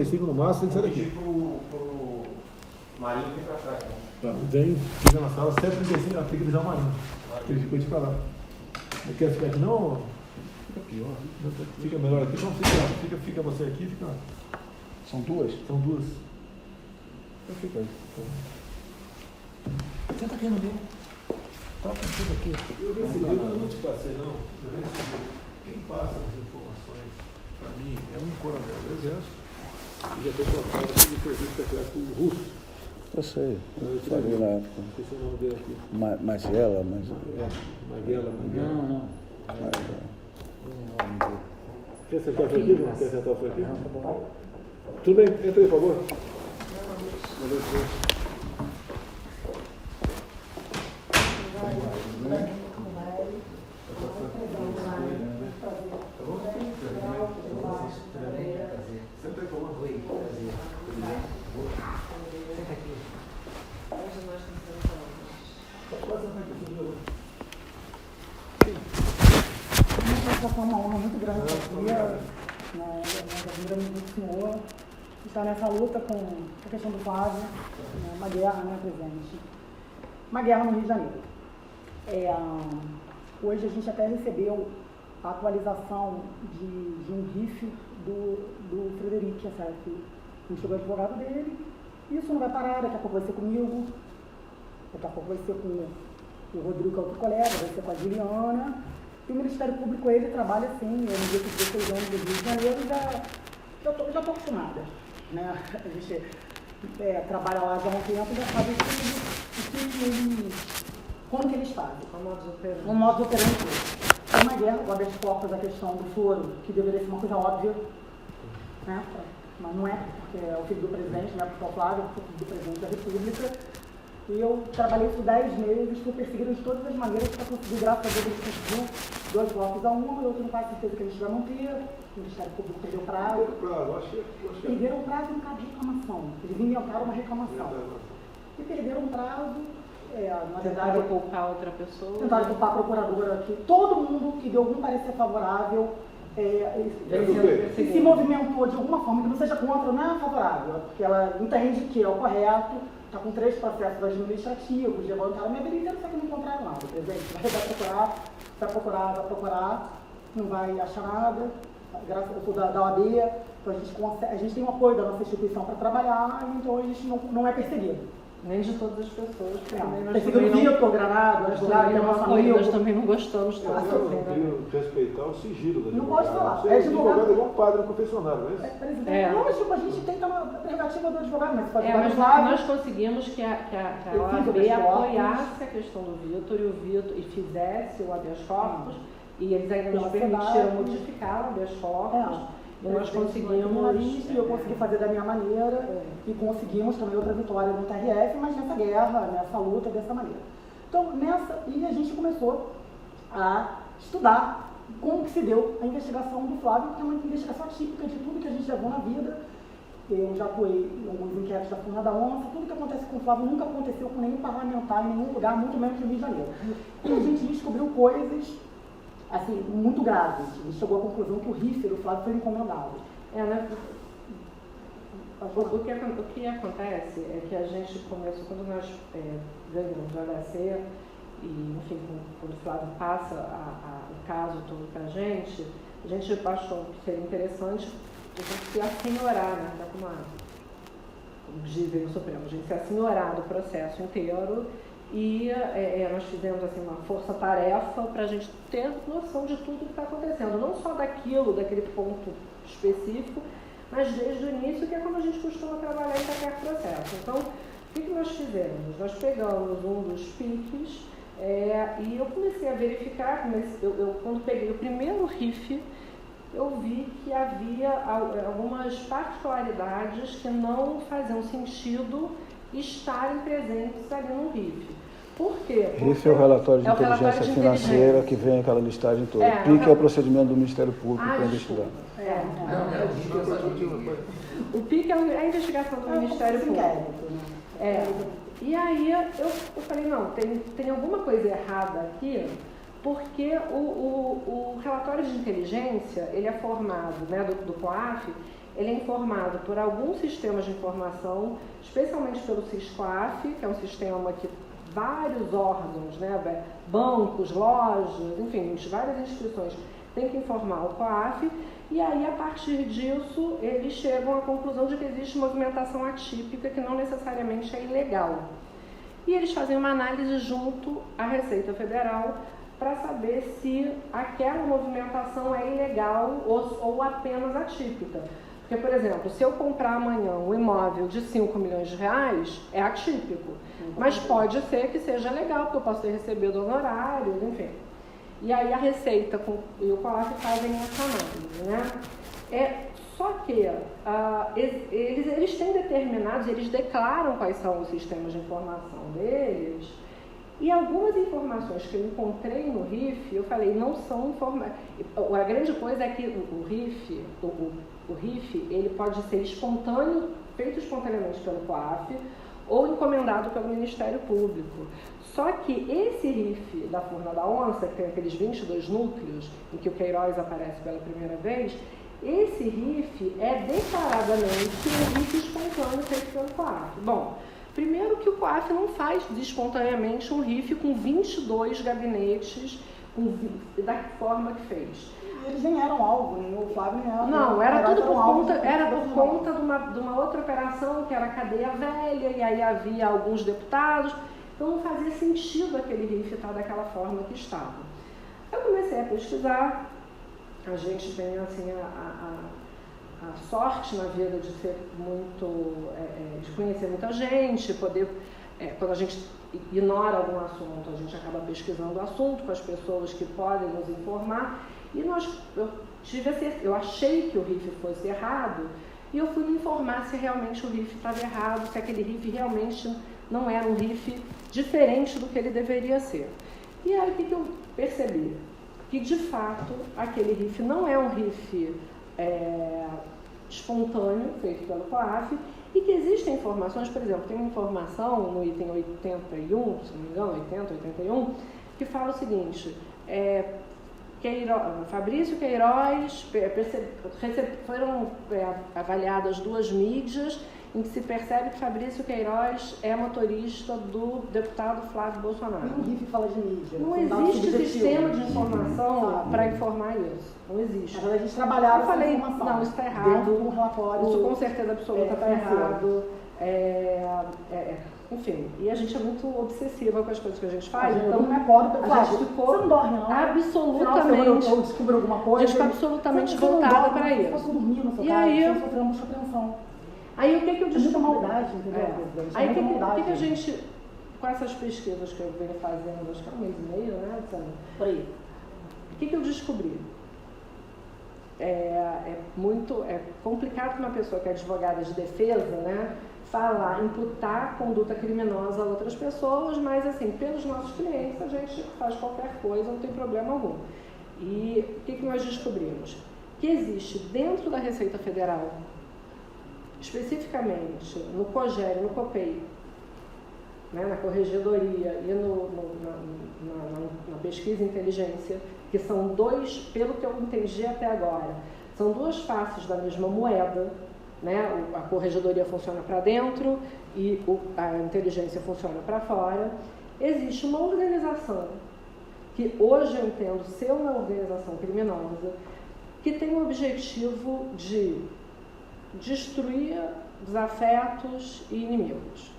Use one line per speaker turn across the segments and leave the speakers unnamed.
7h35 no máximo, tem que sair daqui.
Pro Marinho vir pra trás.
Tá, vem, fica na sala, 7h35, ela tem que avisar o Marinho. Ele ficou de pra lá. Não quer ficar aqui não? Fica pior. Fica melhor aqui, então fica você aqui, fica.
São duas?
São duas.
Então fica aí.
Senta aqui no meio. Tá tudo aqui. Eu não te passei, não. Eu recebi. Quem passa as informações para mim é um coronel do Exército e já estou colocado aqui de serviço secreto russo.
Eu sei, eu falei na época.
Esqueci o nome dele aqui.
Magela, mas...
Maguela.
Não.
Quer sentar por aqui, João? Quer sentar por aqui? Tudo bem, entra aí, por favor. Senta aí, por favor. Oi, prazer. Tudo bem? Senta aqui.
Hoje nós estamos uma honra muito grande estar aqui, nós admiramos muito o senhor, estar nessa luta com a questão do Flávio, uma guerra, né, presidente? Uma guerra no Rio de Janeiro. Hoje a gente até recebeu a atualização de um RIF do Frederico, certo? A gente chegou o advogado dele, isso não vai parar, daqui a pouco vai ser comigo, daqui a pouco vai ser com o Rodrigo, que é outro colega, vai ser com a Juliana. E o Ministério Público, ele trabalha assim, eu no dia que 16 anos do Rio de Janeiro, já estou acostumada, né? A gente trabalha lá já há um tempo, já sabe como que eles fazem. O modo operante. É uma guerra, o habeas corpus, a questão do foro, que deveria ser uma coisa óbvia, né? Mas não é, porque é o filho do presidente, não é porque é o Flávio, é o filho do presidente da República. E eu trabalhei por 10 meses, fui perseguido de todas as maneiras para conseguir, graças a Deus, a gente conseguiu 2 blocos a 1, eu tenho quase certeza que a gente vai manter, o Ministério Público perdeu prazo. Perderam prazo no caso de reclamação, eles inventaram uma reclamação. E perderam prazo, na verdade...
Tentaram culpar outra pessoa.
Tentaram culpar a procuradora aqui. Todo mundo que deu algum parecer favorável se movimentou de alguma forma, que não seja contra, não é favorável, porque ela entende que é o correto. Está com 3 processos administrativos, levantaram minha vida inteira, só que não encontraram nada, presidente. Vai procurar, não vai achar nada. Graças eu sou da OAB, então a gente tem o apoio da nossa instituição para trabalhar, então a gente não é perseguido.
Nem de todas as pessoas.
Perseguido o Vitor, Granado, advogado, que é nosso amigo.
Nós também não gostamos tanto.
Eu queria respeitar o sigilo da
Não pode falar.
Você é advogado igual um padre no confessionário, não é isso?
Presidente, lógico, a gente tem que ter uma prerrogativa do advogado, mas pode
mas nós conseguimos que a OAB apoiasse a questão do Vitor e fizesse o habeas corpus, e eles ainda nos permitiram modificar o habeas corpus. E nós conseguimos...
Eu consegui fazer da minha maneira e conseguimos também outra vitória no TRF, mas nessa guerra, nessa luta, dessa maneira. Então, e a gente começou a estudar como que se deu a investigação do Flávio, que é uma investigação típica de tudo que a gente levou na vida. Eu já atuei em alguns inquéritos da Funda da Onça, tudo que acontece com o Flávio nunca aconteceu com nenhum parlamentar em nenhum lugar, muito menos no Rio de Janeiro. E a gente descobriu coisas assim, muito graves. A gente chegou à conclusão que o RIF do Flávio foi encomendado.
O que acontece é que a gente começou, quando nós ganhamos o HC, e enfim, quando o Flávio passa o caso todo para a gente achou que seria interessante a gente se assenhorar, né? Como dizem no Supremo, a gente se assenhorar do processo inteiro. E nós fizemos assim, uma força-tarefa para a gente ter noção de tudo que está acontecendo, não só daquele ponto específico, mas desde o início, que é como a gente costuma trabalhar em qualquer processo. Então, o que nós fizemos? Nós pegamos um dos PICs e eu comecei a verificar, quando peguei o primeiro RIF, eu vi que havia algumas particularidades que não faziam sentido estarem presentes ali no RIF. Por quê?
RIF é o relatório de inteligência financeira que vem aquela listagem toda. PIC é o procedimento do Ministério Público para investigar.
O PIC é a investigação do Ministério Público. E aí eu falei, não, tem alguma coisa errada aqui, porque o relatório de inteligência, ele é formado, né, do COAF, ele é informado por alguns sistemas de informação, especialmente pelo SISCOAF, que é um sistema que vários órgãos, né, bancos, lojas, enfim, várias instituições têm que informar o COAF, e aí, a partir disso, eles chegam à conclusão de que existe movimentação atípica que não necessariamente é ilegal. E eles fazem uma análise junto à Receita Federal para saber se aquela movimentação é ilegal ou apenas atípica. Porque, por exemplo, se eu comprar amanhã um imóvel de 5 milhões de reais, é atípico. Mas pode ser que seja legal, porque eu posso ter recebido honorários, enfim. E aí a Receita e o COAF fazem essa análise, né? Só que eles têm determinados, eles declaram quais são os sistemas de informação deles, e algumas informações que eu encontrei no RIF, eu falei, não são informações. A grande coisa é que o RIF, ele pode ser espontâneo, feito espontaneamente pelo COAF, ou encomendado pelo Ministério Público. Só que esse RIF da Furna da Onça, que tem aqueles 22 núcleos, em que o Queiroz aparece pela primeira vez, esse RIF é declaradamente um RIF espontâneo feito pelo COAF. Bom, primeiro que o COAF não faz espontaneamente um RIF com 22 gabinetes da forma que fez.
Eles nem eram algo, nem o Flávio nem era.
Não, era tudo por conta de uma outra operação, que era a cadeia velha, e aí havia alguns deputados, então não fazia sentido aquele RIF estar daquela forma que estava. Eu comecei a pesquisar, a gente tem assim a sorte na vida de ser muito, de conhecer muita gente, poder, quando a gente ignora algum assunto, a gente acaba pesquisando o assunto com as pessoas que podem nos informar, e eu achei que o RIF fosse errado, e eu fui me informar se realmente o RIF estava errado, se aquele RIF realmente não era um RIF diferente do que ele deveria ser. E aí o que eu percebi? Que de fato aquele RIF não é um RIF espontâneo, feito pelo COAF, e que existem informações, por exemplo, tem uma informação no item 81, se não me engano, 80, 81, que fala o seguinte, Fabrício Queiroz, foram avaliadas 2 mídias em que se percebe que Fabrício Queiroz é motorista do deputado Flávio Bolsonaro.
Nenhum RIF fala de mídia.
Não existe sistema de informação para informar isso. Não existe.
A gente trabalhava com informação.
Não, isso está errado.
Um relatório,
isso com certeza absoluta está errado. Enfim, e a gente é muito obsessiva com as coisas que a gente faz.
Então não me acordo,
a gente ficou
você não dorme, não?
Absolutamente.
Eu descubro alguma coisa.
A gente ficou absolutamente voltada para isso.
Eu dormir no seu
e
caso,
aí,
você sofreu muita atenção.
Aí o que eu descobri?
É muita maldade, entendeu?
Aí o que a gente, com essas pesquisas que eu venho fazendo, acho que é 1 mês e meio, né, Sandra?
Por aí.
O que eu descobri? É complicado para uma pessoa que é advogada de defesa, né, imputar conduta criminosa a outras pessoas, mas assim, pelos nossos clientes a gente faz qualquer coisa, não tem problema algum. E o que nós descobrimos? Que existe dentro da Receita Federal, especificamente no COGER, no COPEI, né, na Corregedoria e na Pesquisa e Inteligência, que são 2, pelo que eu entendi até agora, são 2 faces da mesma moeda, né? A Corregedoria funciona para dentro e a inteligência funciona para fora. Existe uma organização, que hoje eu entendo ser uma organização criminosa, que tem o objetivo de destruir desafetos e inimigos.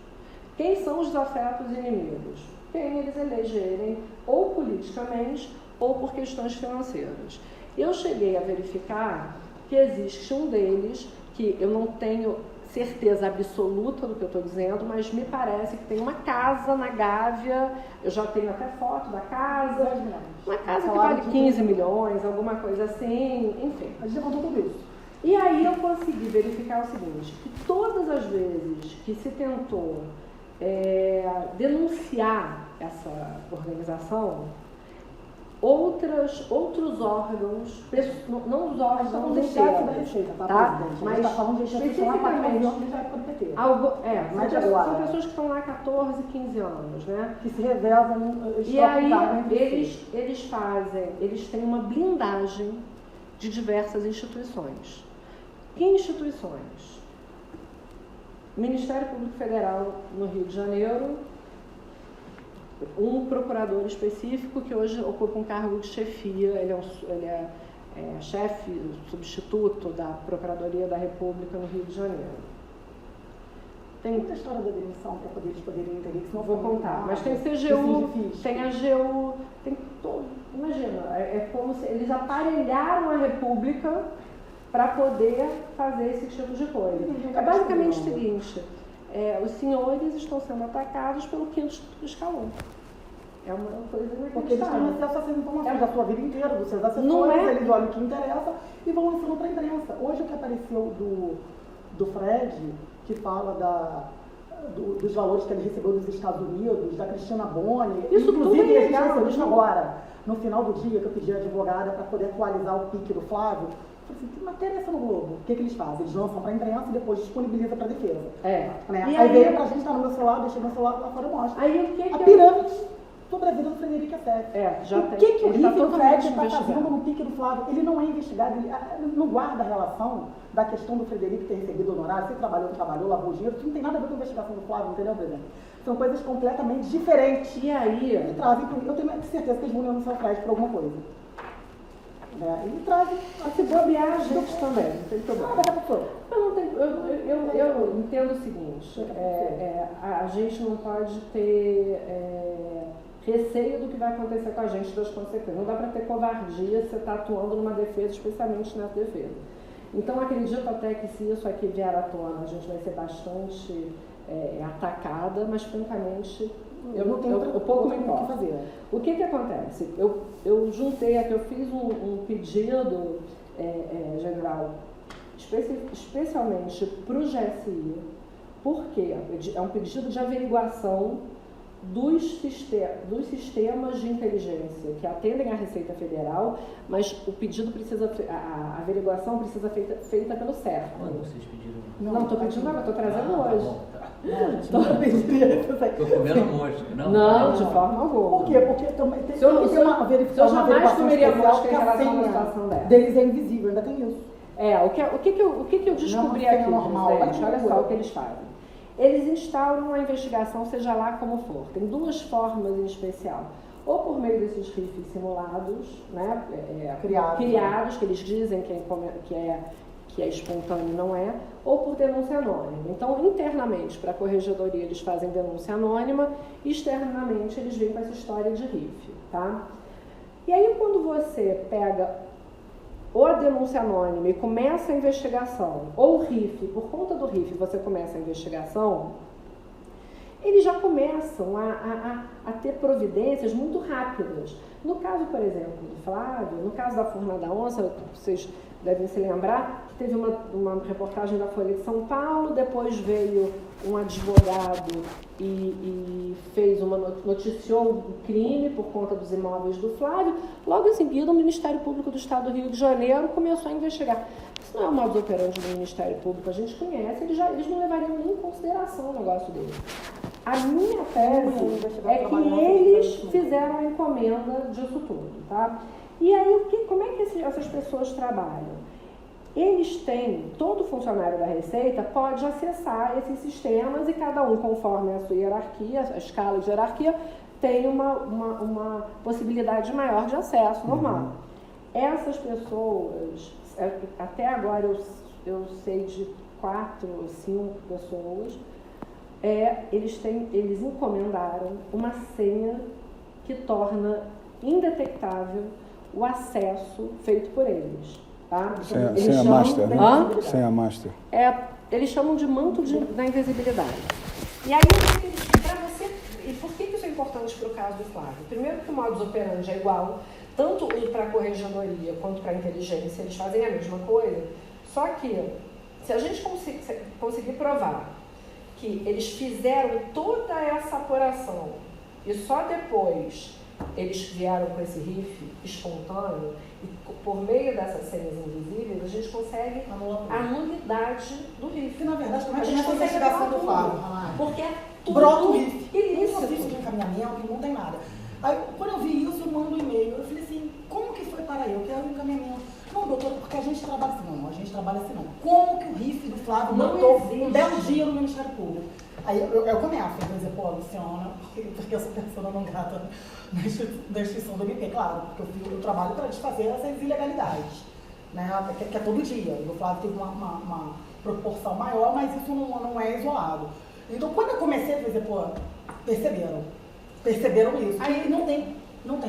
Quem são os desafetos e inimigos? Quem eles elegerem ou politicamente ou por questões financeiras. Eu cheguei a verificar que existe um deles, que eu não tenho certeza absoluta do que eu estou dizendo, mas me parece que tem uma casa na Gávea, eu já tenho até foto da casa, uma casa que vale 15 milhões, alguma coisa assim, enfim.
A gente já contou tudo isso.
E aí eu consegui verificar o seguinte, que todas as vezes que se tentou denunciar essa organização, outros órgãos, não os órgãos
do chefe da Receita,
tá?
Mas está falando de especificamente da época do PT.
São pessoas que estão lá há 14, 15 anos, né?
Que se revezam.
E aí eles têm uma blindagem de diversas instituições. Que instituições? Ministério Público Federal no Rio de Janeiro, um procurador específico que hoje ocupa um cargo de chefia, ele é chefe, substituto da Procuradoria da República no Rio de Janeiro.
Tem muita história da demissão para eles poderem entender que não
vou contar, mas tem CGU, tem AGU, tem todo. Imagina, é como se eles aparelharam a República para poder fazer esse tipo de coisa. É basicamente o seguinte, os senhores estão sendo atacados pelo quinto escalão. É uma coisa inacreditável.
Porque eles têm acesso a essas informações da sua vida inteira, dos seus assessores, eles olham o que interessa e vão lançando para a imprensa. Hoje o que apareceu do Fred, que fala dos valores que ele recebeu dos Estados Unidos, da Cristina Boni,
isso
inclusive
tudo é legal,
isso agora, no final do dia que eu pedi a advogada para poder atualizar o pique do Flávio, eu falei assim, que matéria é essa no Globo? O que eles fazem? Eles lançam para a imprensa e depois disponibilizam para a defesa. Né? Aí veio pra gente, tá no meu celular, deixei meu celular lá fora e mostra.
Aí,
a pirâmide sobre a vida do Frederico Assef.
Já
o que o Fred está fazendo no pique do Flávio? Ele não é investigado, ele não guarda a relação da questão do Frederico ter recebido honorário, se trabalhou, não trabalhou, lavou dinheiro, isso não tem nada a ver com a investigação do Flávio, entendeu, presidente? São coisas completamente diferentes.
E aí?
Ele trazem, eu tenho certeza que eles vão denunciar o Fred por alguma coisa. Ele traz
a se bobear a gente também, não tem problema. Eu entendo o seguinte, a gente não pode ter receio do que vai acontecer com a gente, das consequências. Não dá para ter covardia se você está atuando numa defesa, especialmente nessa defesa. Então, acredito até que se isso aqui vier à tona, a gente vai ser bastante atacada, mas, francamente, eu pouco me importo. O que acontece? Eu juntei aqui, eu fiz um pedido, general, especialmente para o GSI, porque é um pedido de averiguação dos sistemas de inteligência que atendem à Receita Federal, mas o pedido a averiguação precisa ser feita pelo CERF.
Quando vocês pediram?
Não, estou pedindo agora, estou trazendo hoje.
Estou comendo mosca.
Não, de forma alguma.
Por quê? Porque também tem uma verificação.
Se eu jamais comeria mosca em relação a uma situação dessa.
Deles é invisível, ainda tem isso.
O que eu descobri aqui, presidente? Olha só o que eles fazem. Eles instauram uma investigação, seja lá como for. Tem duas formas em especial. Ou por meio desses RIFs simulados, né, criados, que eles dizem que é espontâneo, não é, ou por denúncia anônima. Então, internamente, para a corregedoria, eles fazem denúncia anônima, externamente, eles vêm com essa história de RIF. Tá? E aí, quando você pega ou a denúncia anônima e começa a investigação, ou o RIF, por conta do RIF você começa a investigação, eles já começam a ter providências muito rápidas. No caso, por exemplo, do Flávio, no caso da Furna da Onça, vocês devem se lembrar que teve uma reportagem da Folha de São Paulo, depois veio um advogado e noticiou um crime por conta dos imóveis do Flávio. Logo em seguida, o Ministério Público do Estado do Rio de Janeiro começou a investigar. Isso não é o modus operandi do Ministério Público, a gente conhece, eles não levariam nem em consideração o negócio dele. A minha tese é que eles fizeram a encomenda disso tudo, tá? E aí, como é que essas pessoas trabalham? Eles têm, todo funcionário da Receita pode acessar esses sistemas e cada um, conforme a sua hierarquia, a escala de hierarquia, tem uma possibilidade maior de acesso normal. Essas pessoas, até agora eu sei de 4 ou 5 pessoas, eles encomendaram uma senha que torna indetectável o acesso feito por eles. Tá?
Senha master, né? Senha master.
Eles chamam de manto da invisibilidade. E aí, e por que isso é importante para o caso do Flávio? Primeiro que o modus operandi é igual, tanto para a corregedoria quanto para a inteligência, eles fazem a mesma coisa, só que se a gente conseguir provar que eles fizeram toda essa apuração e só depois eles vieram com esse RIF espontâneo, e por meio dessas senhas invisíveis, a gente consegue a nulidade do RIF.
E, na verdade, como é
a
que
gente
a investigação do Flávio?
Porque é tudo
brota o RIF.
ilícito.
Não existe de encaminhamento, não tem nada. Aí, quando eu vi isso, eu mando um e-mail. Eu falei assim, como que foi para eu? Quero um encaminhamento. Não, doutor, porque a gente trabalha assim, não, a gente trabalha assim, não. Como que o RIF do Flávio
Não
botou
existe.
um belo dia no Ministério Público? Aí eu começo a dizer, pô, Luciana, porque eu sou pessoa não grata da instituição do MP, claro, porque eu trabalho para desfazer essas ilegalidades, né, que é todo dia. E o Flávio teve uma proporção maior, mas isso não é isolado. Então, quando eu comecei a dizer, pô, perceberam isso. Aí não tem,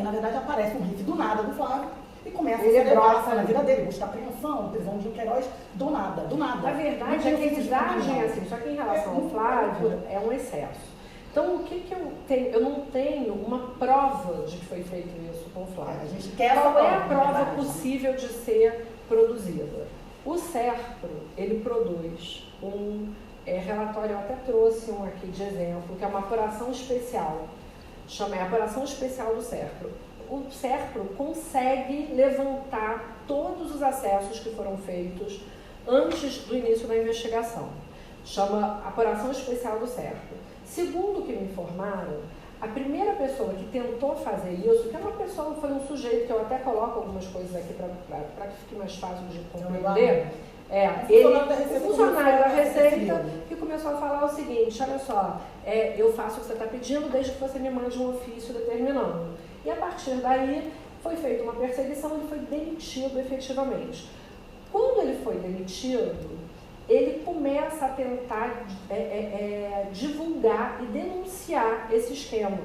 na verdade, aparece um RIF do nada do Flávio e começa a celebrar na vida dele, buscar apreensão, prisão de Queiroz, do nada.
A verdade é que eles agem assim, só que em relação ao Flávio, é um excesso. Então, o que eu tenho? Eu não tenho uma prova de que foi feito isso com o Flávio.
A gente quer
Qual é a
prova,
prova possível de ser produzida? O SERPRO, ele produz um relatório, eu até trouxe um aqui de exemplo, que é uma apuração especial, chama a apuração especial do SERPRO. O SERPRO consegue levantar todos os acessos que foram feitos antes do início da investigação. Chama apuração especial do SERPRO. Segundo o que me informaram, a primeira pessoa que tentou fazer isso, que é uma pessoa, foi um sujeito, que eu até coloco algumas coisas aqui para que fique mais fácil de compreender, o funcionário da Receita, que começou a falar o seguinte, olha só, eu faço o que você está pedindo desde que você me mande um ofício determinando. E a partir daí foi feita uma perseguição e ele foi demitido efetivamente. Quando ele foi demitido, ele começa a tentar divulgar e denunciar esse esquema.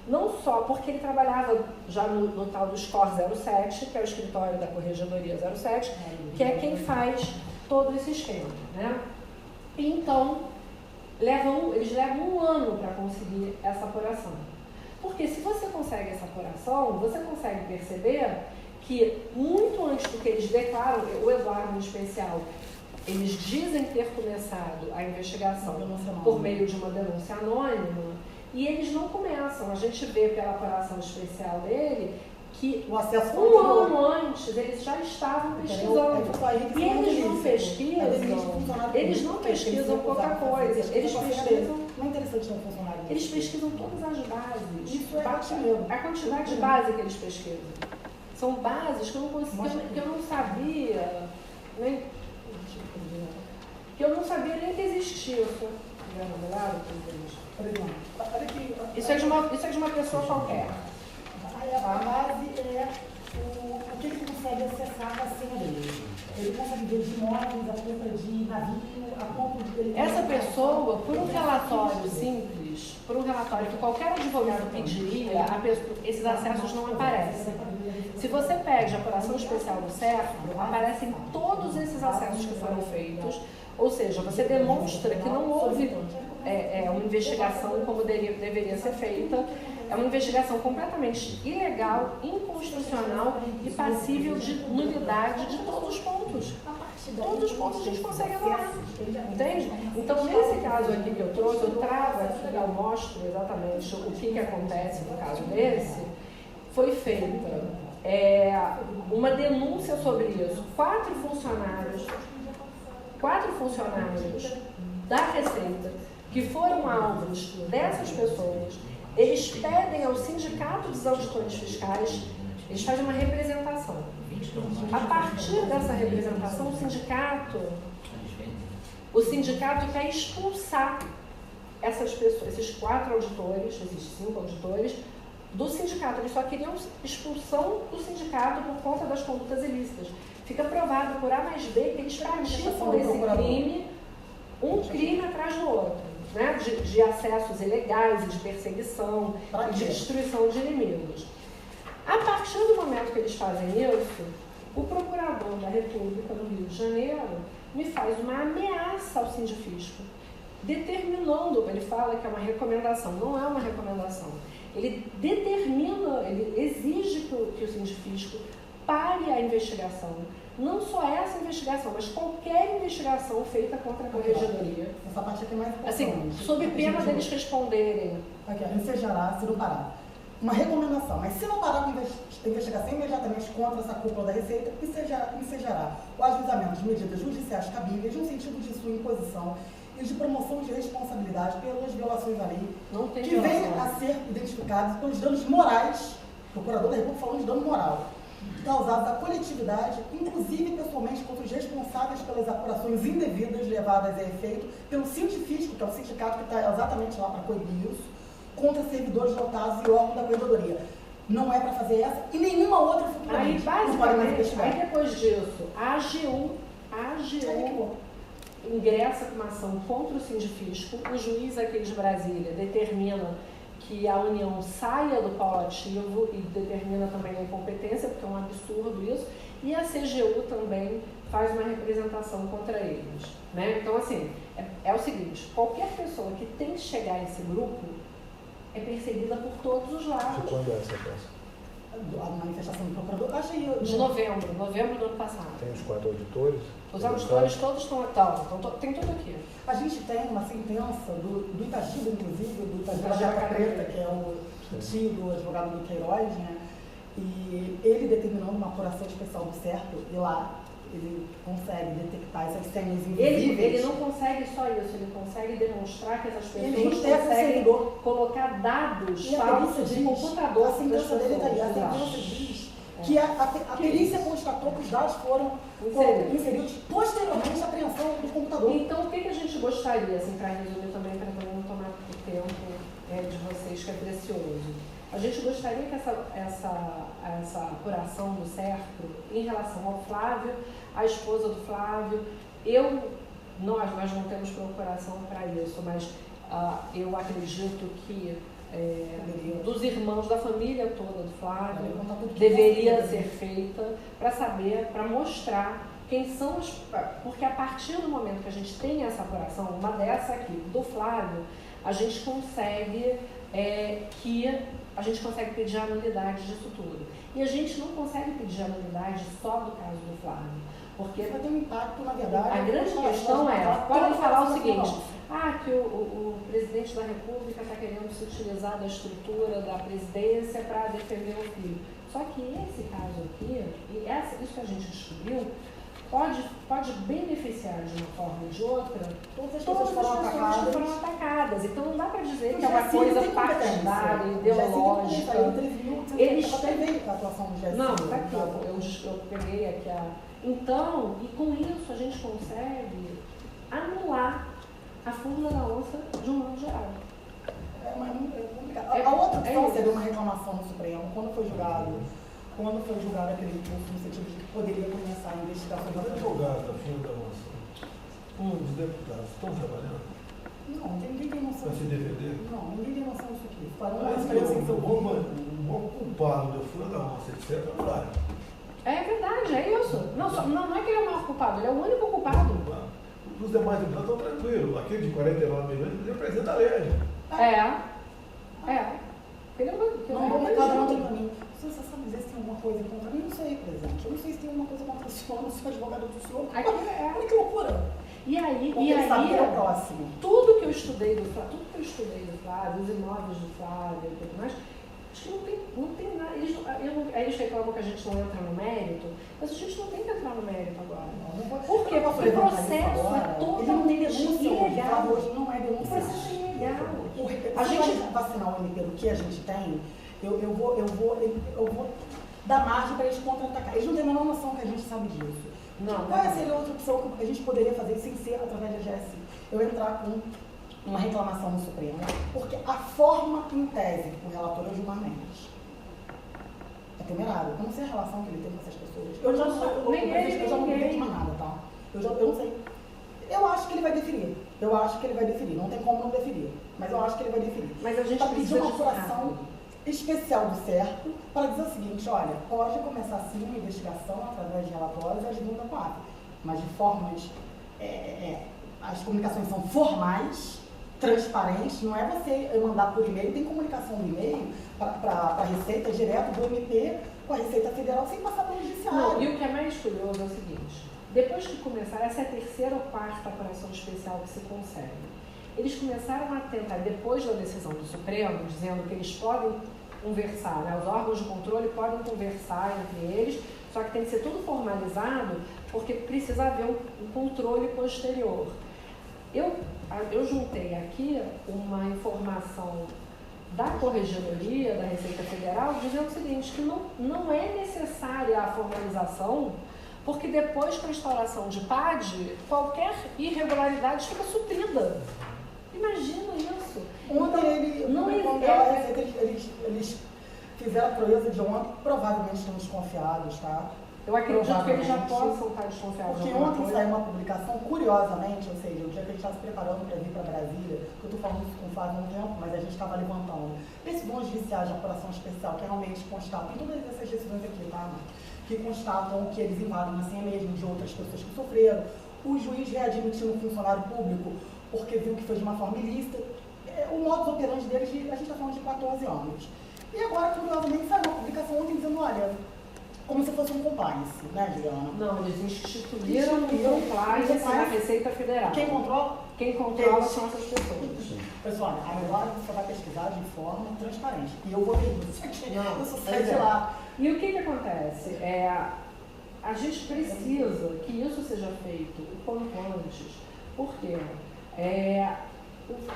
Não só porque ele trabalhava já no tal do SCOR 07, que é o escritório da Corregedoria 07, que é quem faz todo esse esquema, né? Então, eles levam 1 ano para conseguir essa apuração. Porque se você consegue essa apuração, você consegue perceber que muito antes do que eles declaram, o Eduardo em especial, eles dizem ter começado a investigação por meio de uma denúncia anônima, e eles não começam. A gente vê pela apuração especial dele que
o acesso
1 ano antes eles já estavam pesquisando. E eles não pesquisam qualquer coisa. Eles pesquisam.
Não é interessante não funcionário.
Eles pesquisam todas as bases.
Isso é rotineiro.
A quantidade de base que eles pesquisam. São bases que eu não conseguia, que eu não sabia, nem que existia. Isso é de uma pessoa qualquer.
A base é o que ele consegue acessar a senha dele. Ele consegue ver de imóveis, a compra de navio, a compra de...
Essa pessoa, por um relatório simples, por um relatório que qualquer advogado pediria, esses acessos não aparecem. Se você pede a apuração especial do SERPRO, aparecem todos esses acessos que foram feitos, ou seja, você demonstra que não houve uma investigação como deveria ser feita. É uma investigação completamente ilegal, inconstitucional e passível de nulidade de todos os pontos. Todos os pontos a gente consegue anular. Entende? Então, nesse caso aqui que eu trouxe, eu trago aqui, eu mostro exatamente o que acontece no caso desse. Foi feita uma denúncia sobre isso. 4 funcionários da Receita que foram alvos dessas pessoas. Eles pedem ao Sindicato dos Auditores Fiscais, eles fazem uma representação. A partir dessa representação, o sindicato quer expulsar essas pessoas, esses 4 auditores, esses 5 auditores, do sindicato. Eles só queriam expulsão do sindicato por conta das condutas ilícitas. Fica provado por A mais B que eles praticam esse crime, um crime atrás do outro. Né, de acessos ilegais e de perseguição e de destruição de inimigos. A partir do momento que eles fazem isso, o procurador da República no Rio de Janeiro me faz uma ameaça ao sindifisco, determinando, ele fala que é uma recomendação, não é uma recomendação, ele determina, ele exige que o sindifisco pare a investigação. Não só essa investigação, mas qualquer investigação feita contra a Corregedoria.
Essa parte aqui é mais importante.
Assim, sob pena deles responderem.
Aqui, ensejará, se não parar. Uma recomendação, mas se não parar com a investigação imediatamente contra essa cúpula da Receita, ensejará o ajuizamento de medidas judiciais cabíveis no sentido de sua imposição e de promoção de responsabilidade pelas violações à lei, que venham a ser identificados pelos danos morais, o procurador da República falando de dano moral, causados à coletividade, inclusive pessoalmente contra os responsáveis pelas apurações indevidas levadas a efeito pelo científico, que é o sindicato que está exatamente lá para coibir isso, contra servidores lotados e órgãos da corredoria. Não é para fazer essa e nenhuma outra futuramente.
Aí,
Não pode mais
basicamente,
investigar.
aí depois disso, a AGU ingressa com uma ação contra o sindifisco, o juiz aqui de Brasília determina que a União saia do polo ativo e determina também a incompetência, porque é um absurdo isso, e a CGU também faz uma representação contra eles. Né? Então, assim, é o seguinte, qualquer pessoa que tem que chegar a esse grupo é perseguida por todos os lados.
De quando é essa peça?
A manifestação do procurador, achei...
De novembro do ano passado.
Tem os 4 auditores?
Os auditores todos estão tem tudo aqui.
A gente tem uma sentença do Itagiba, inclusive, do Itagiba
Itagiba
Jaca Preta, que é o tio do advogado do Queiroz, né? E ele determinando uma apuração especial do certo, e lá ele consegue detectar essas senhas invisíveis.
Ele não consegue só isso, ele consegue demonstrar que essas pessoas conseguem colocar dados falsos de computador.
A sentença dele está aí, a sentença diz que a perícia constatou que os dados foram inseridos posteriormente à apreensão do computador.
Então, o que a gente gostaria, assim, para resumir também, para não tomar o tempo de vocês, que é precioso? A gente gostaria que essa apuração do certo em relação ao Flávio, a esposa do Flávio, nós não temos procuração para isso, mas eu acredito que dos irmãos, da família toda do Flávio, deveria ser feita para saber, para mostrar quem são os... Porque a partir do momento que a gente tem essa apuração, uma dessa aqui, do Flávio, a gente consegue pedir a nulidade disso tudo. E a gente não consegue pedir a nulidade só do caso do Flávio. Porque
vai ter um impacto, na verdade.
A grande questão podem falar o seguinte, que o presidente da República está querendo se utilizar da estrutura da presidência para defender o filho. Só que esse caso aqui, isso que a gente descobriu, pode beneficiar de uma forma ou de outra todas as pessoas que foram atacadas. Então não dá para dizer que é uma coisa partidária, ideológica. Eles têm
a atuação do GSI.
Não, está aqui, eu peguei aqui Então, e com isso a gente consegue anular a fórmula da onça de um modo geral.
Mas é complicado. A outra opção seria uma reclamação no Supremo, quando foi julgado aquele recurso no sentido de que poderia começar a investigação.
Os advogados da fórmula da onça, os deputados, estão trabalhando?
Não, ninguém tem noção.
Para se defender?
Não, ninguém tem noção disso aqui.
O maior culpado da fórmula da onça, etc., é o Flávio.
É verdade, é isso. Não é que ele é o maior culpado, ele é o único culpado.
Os demais deputados estão tranquilos. Aquele de 49 milhões ele representa a lei.
Ele
não tem caminho. Você sabe dizer se tem alguma coisa contra mim? Não sei, presidente. Eu não sei se tem alguma coisa contra o senhor, não sou advogado do senhor. Olha que loucura.
E aí, tudo que eu estudei do Flávio, os imóveis do Flávio e tudo mais, acho que não tem nada. Eles reclamam que a gente não entra no mérito, mas a gente não tem que entrar no mérito agora. Por quê? Porque o processo é totalmente ilegal.
Hoje não é
O processo é ilegal.
A gente vacinar o MP do que a gente tem, eu vou dar margem para eles contra-atacar. Eles não têm a menor noção que a gente sabe disso. Qual seria outra opção que a gente poderia fazer sem ser através da GSI? Eu entrar com uma reclamação no Supremo, porque a forma em tese que o relator é o Gilmar Mendes é temerário. Eu não sei a relação que ele tem com essas pessoas. Eu já não vou de mais nada, tá? Eu não sei. Eu acho que ele vai deferir. Não tem como não deferir. Mas eu acho que ele vai deferir.
Mas a gente precisa
uma apuração especial do certo para dizer o seguinte, olha, pode começar sim uma investigação através de relatórios e ajuda com a APA, mas de formas, as comunicações são formais, transparentes, não é você mandar por e-mail, tem comunicação do e-mail para a Receita direto do MP com a Receita Federal sem passar pelo Judiciário.
Não, e o que é mais curioso é o seguinte, depois que começar, essa é a terceira ou quarta apuração especial que se consegue. Eles começaram a tentar, depois da decisão do Supremo, dizendo que eles podem conversar, né? Os órgãos de controle podem conversar entre eles, só que tem que ser tudo formalizado, porque precisa haver um controle posterior. Eu juntei aqui uma informação da Corregedoria da Receita Federal dizendo o seguinte, que não é necessária a formalização, porque depois com a instauração de PAD, qualquer irregularidade fica suprida. Imagina isso.
Ontem eles fizeram a proeza de ontem, provavelmente estão desconfiados, tá?
Eu acredito que eles já possam estar desconfiados.
Porque ontem saiu uma publicação, curiosamente, ou seja, o dia que a gente estava se preparando para vir para Brasília, que eu estou falando isso com o Flávio há um tempo, mas a gente estava levantando esses bons judiciais de apuração especial, que realmente constatam, em todas essas decisões aqui, tá? Que constatam que eles invadem a senha mesmo de outras pessoas que sofreram, o juiz readmitindo um funcionário público porque viu que foi de uma forma ilícita, o modus operandi deles, a gente está falando de 14 anos. E agora, curiosamente, saiu uma publicação ontem dizendo, olha, como se fosse um compliance, né, Juliana?
Não, eles instituíram um compliance na Receita Federal.
Quem controla?
Quem controla são essas pessoas.
Pessoal, agora você vai pesquisar de forma transparente. E eu vou ver isso aqui.
Não,
eu só saio de lá.
E o que acontece? A gente precisa que isso seja feito o quanto antes, porque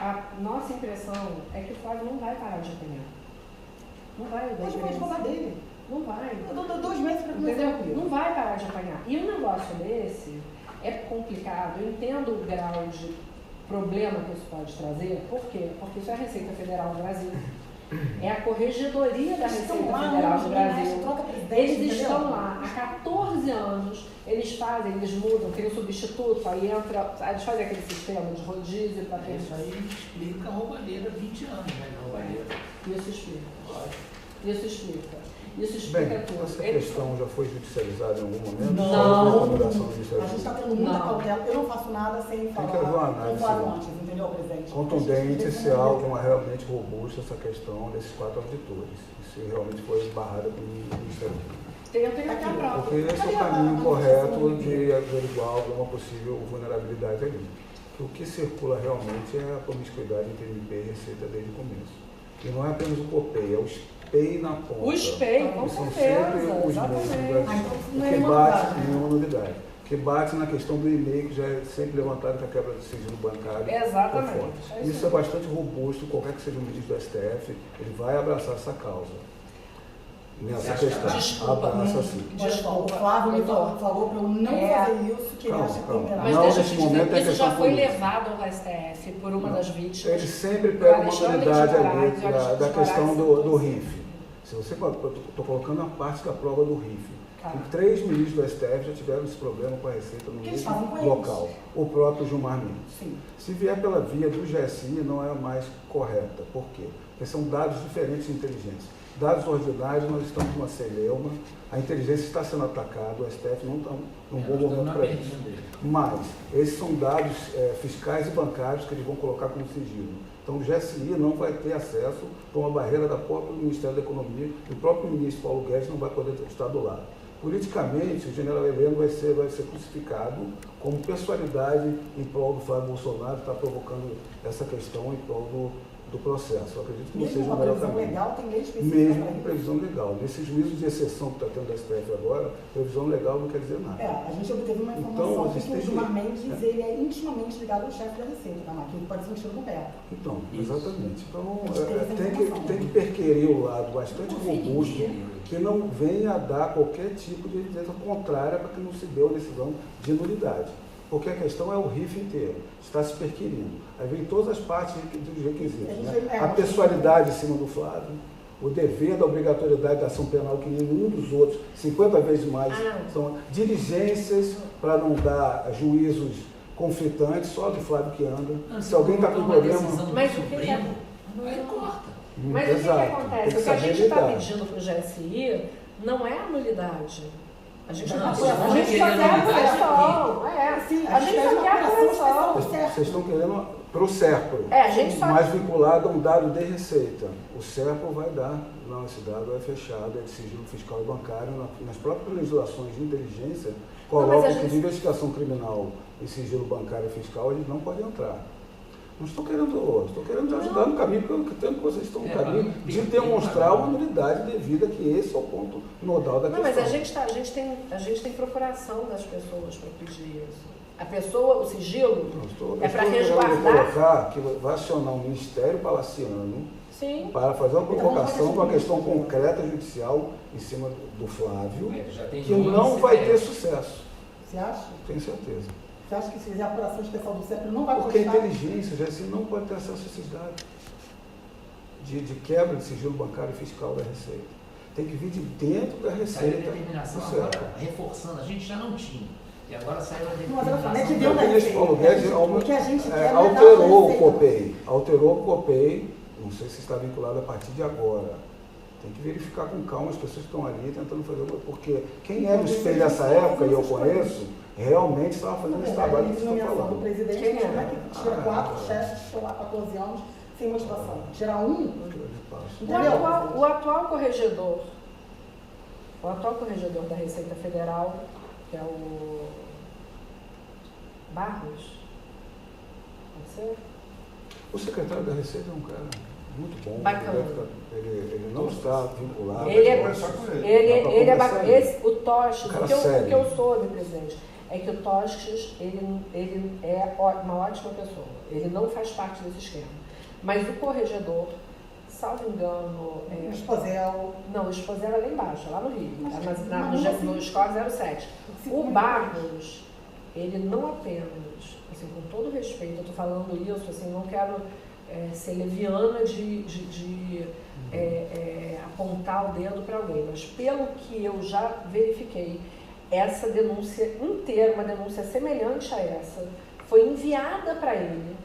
a nossa impressão é que o Flávio não vai parar de apanhar. Não vai.
Mas pode falar dele.
Não vai.
Eu dou 2 meses para começar.
Entendeu? Não vai parar de apanhar. E um negócio desse é complicado. Eu entendo o grau de problema que isso pode trazer. Por quê? Porque isso é a Receita Federal do Brasil. É a Corregedoria da Receita Federal do Brasil. Eles estão lá há 14 anos, eles mudam, tem um substituto, aí eles fazem aquele sistema de rodízio para ter.
Isso aí explica a roubalheira 20 anos, né? Roubalheira.
Isso explica. Isso explica. Isso
Bem,
explica tudo.
essa questão já foi judicializada em algum momento?
Não.
Recomendação
A
judicial?
gente está tendo muita cautela. Eu não faço nada sem falar
que haver uma análise,
com o Flávio antes, entendeu, presidente?
Contundente se há algo realmente robusto essa questão desses 4 auditores. Se realmente foi barrada pelo Ministério Público.
Eu tenho até a prova.
Porque esse é o caminho correto de averiguar alguma possível vulnerabilidade ali. O que circula realmente é a promiscuidade entre MP e Receita desde o começo. E não é apenas o COPEI, é o SPEI na ponta.
O SPEI, com
são
certeza,
sempre os
exatamente.
mesmos, que bate em uma novidade. Que bate na questão do e-mail, que já é sempre levantado com a quebra do sigilo bancário.
Exatamente.
Isso é bastante robusto, qualquer que seja o ministro do STF, ele vai abraçar essa causa. Nessa questão.
Desculpa,
abraça sim.
O Flávio me falou para eu não fazer isso, que ele acha que tem
Mas
Não,
deixa eu
nesse
te
momento
dizer,
é
isso já
questão
foi
política.
levado ao STF por uma das vítimas.
Ele sempre pega uma
Alexandre
unidade
de
ali
Moraes,
da questão
Moraes,
do RIF. Se você, eu estou colocando a parte da prova do RIF.
Tá.
E 3 ministros do STF já tiveram esse problema com a Receita no
Que eles
mesmo
fazem com
local. O próprio Gilmar Mendes.
Sim.
Se vier pela via do GSI, não é a mais correta. Por quê? Porque são dados diferentes de inteligência. Dados ordinários, nós estamos com uma celeuma, a inteligência está sendo atacada, o STF não está num bom momento para isso. Mas esses são dados fiscais e bancários que eles vão colocar como sigilo. Então o GSI não vai ter acesso por uma barreira da própria Ministério da Economia, e o próprio ministro Paulo Guedes não vai poder estar do lado. Politicamente, o general Heleno vai ser crucificado como pessoalidade em prol do Flávio Bolsonaro, que está provocando essa questão em prol do processo. Eu acredito que não seja o melhor caminho.
Legal, tem lei específica.
Mesmo com previsão legal. Nesse juízo de exceção que está tendo da STF agora, previsão legal não quer dizer nada.
A gente obteve uma informação de que o Gilmar Mendes ele é intimamente ligado ao chefe da Receita, tá, Marquinhos? Pode ser um tiro no pé.
Então, exatamente. Então, tem que perquerir o lado bastante robusto, que não venha a dar qualquer tipo de evidência contrária para que não se dê uma decisão de nulidade. Porque a questão é o RIF inteiro, está se perquirindo. Aí vem todas as partes dos requisitos. Né? A pessoalidade em cima do Flávio, o dever da obrigatoriedade da ação penal, que nenhum dos outros, 50 vezes mais, são diligências para não dar juízos conflitantes, só do Flávio que anda. Se alguém está com problema...
Mas o que
aí corta.
Mas o que acontece? O que a gente está pedindo para o GSI não é a nulidade. A gente só quer a correção. A gente só quer a correção.
Vocês estão querendo para o SERPRO, mais vinculado a um dado de receita. O SERPRO vai dar, não, esse dado é fechado, é de sigilo fiscal e bancário, nas próprias legislações de inteligência, colocam que de investigação criminal e sigilo bancário e fiscal, eles não podem entrar. Não estou querendo ajudar no caminho, porque eu entendo que vocês estão no caminho de demonstrar uma nulidade devida, que esse é o ponto nodal da questão.
Não, mas a gente tem procuração das pessoas para pedir isso. A pessoa, o sigilo, é para resguardar.
Colocar que vai acionar um ministério palaciano
Sim.
para fazer uma provocação de uma questão concreta judicial em cima do Flávio,
Já tem
que
nome
não
e
vai
CPF.
ter sucesso.
Você acha?
Tenho certeza.
Você acha que se fizer a apuração especial do CEP não vai
Porque a
custar?
inteligência, já assim, não pode ter acesso a esses dados de quebra de sigilo bancário e fiscal da Receita. Tem que vir de dentro da
Saiu a
Receita.
determinação
do CEP.
agora, reforçando, a gente já não tinha. E agora saiu a
Mas olha só, a gente
determinação.
deu
O
na
ministro Paulo Guedes
O que a gente quer
alterou o
Receita.
COPEI. Alterou o COPEI, não sei se está vinculado a partir de agora. Tem que verificar com calma as pessoas que estão ali tentando fazer, porque quem era o espelho dessa época, e eu conheço, realmente estava fazendo esse trabalho que você está
nomeação do
falando.
presidente,
Quem
que
é?
que tira 4 chefes que estão lá há 14 anos sem motivação. Tirar um,
O atual corregedor da Receita Federal, que é o Barros, pode ser?
O secretário da Receita é um cara muito bom.
Bacana.
Ele não está vinculado.
Ele é,
conversar com ele.
ele
Dá pra
é
conversar
bacana.
ele.
O Tostes,
Cara
o que
sério.
eu soube, presidente, é que o Tostes, ele é uma ótima pessoa. Ele não faz parte desse esquema. Mas o corregedor, salvo engano...
o Esposel.
Não, o Esposel é lá embaixo, lá no Rio.
Mas
No Escola 07. O Barros, ele não apenas, assim, com todo respeito, eu estou falando isso, assim, não quero ser leviana de apontar o dedo para alguém, mas pelo que eu já verifiquei, essa denúncia inteira, uma denúncia semelhante a essa, foi enviada para ele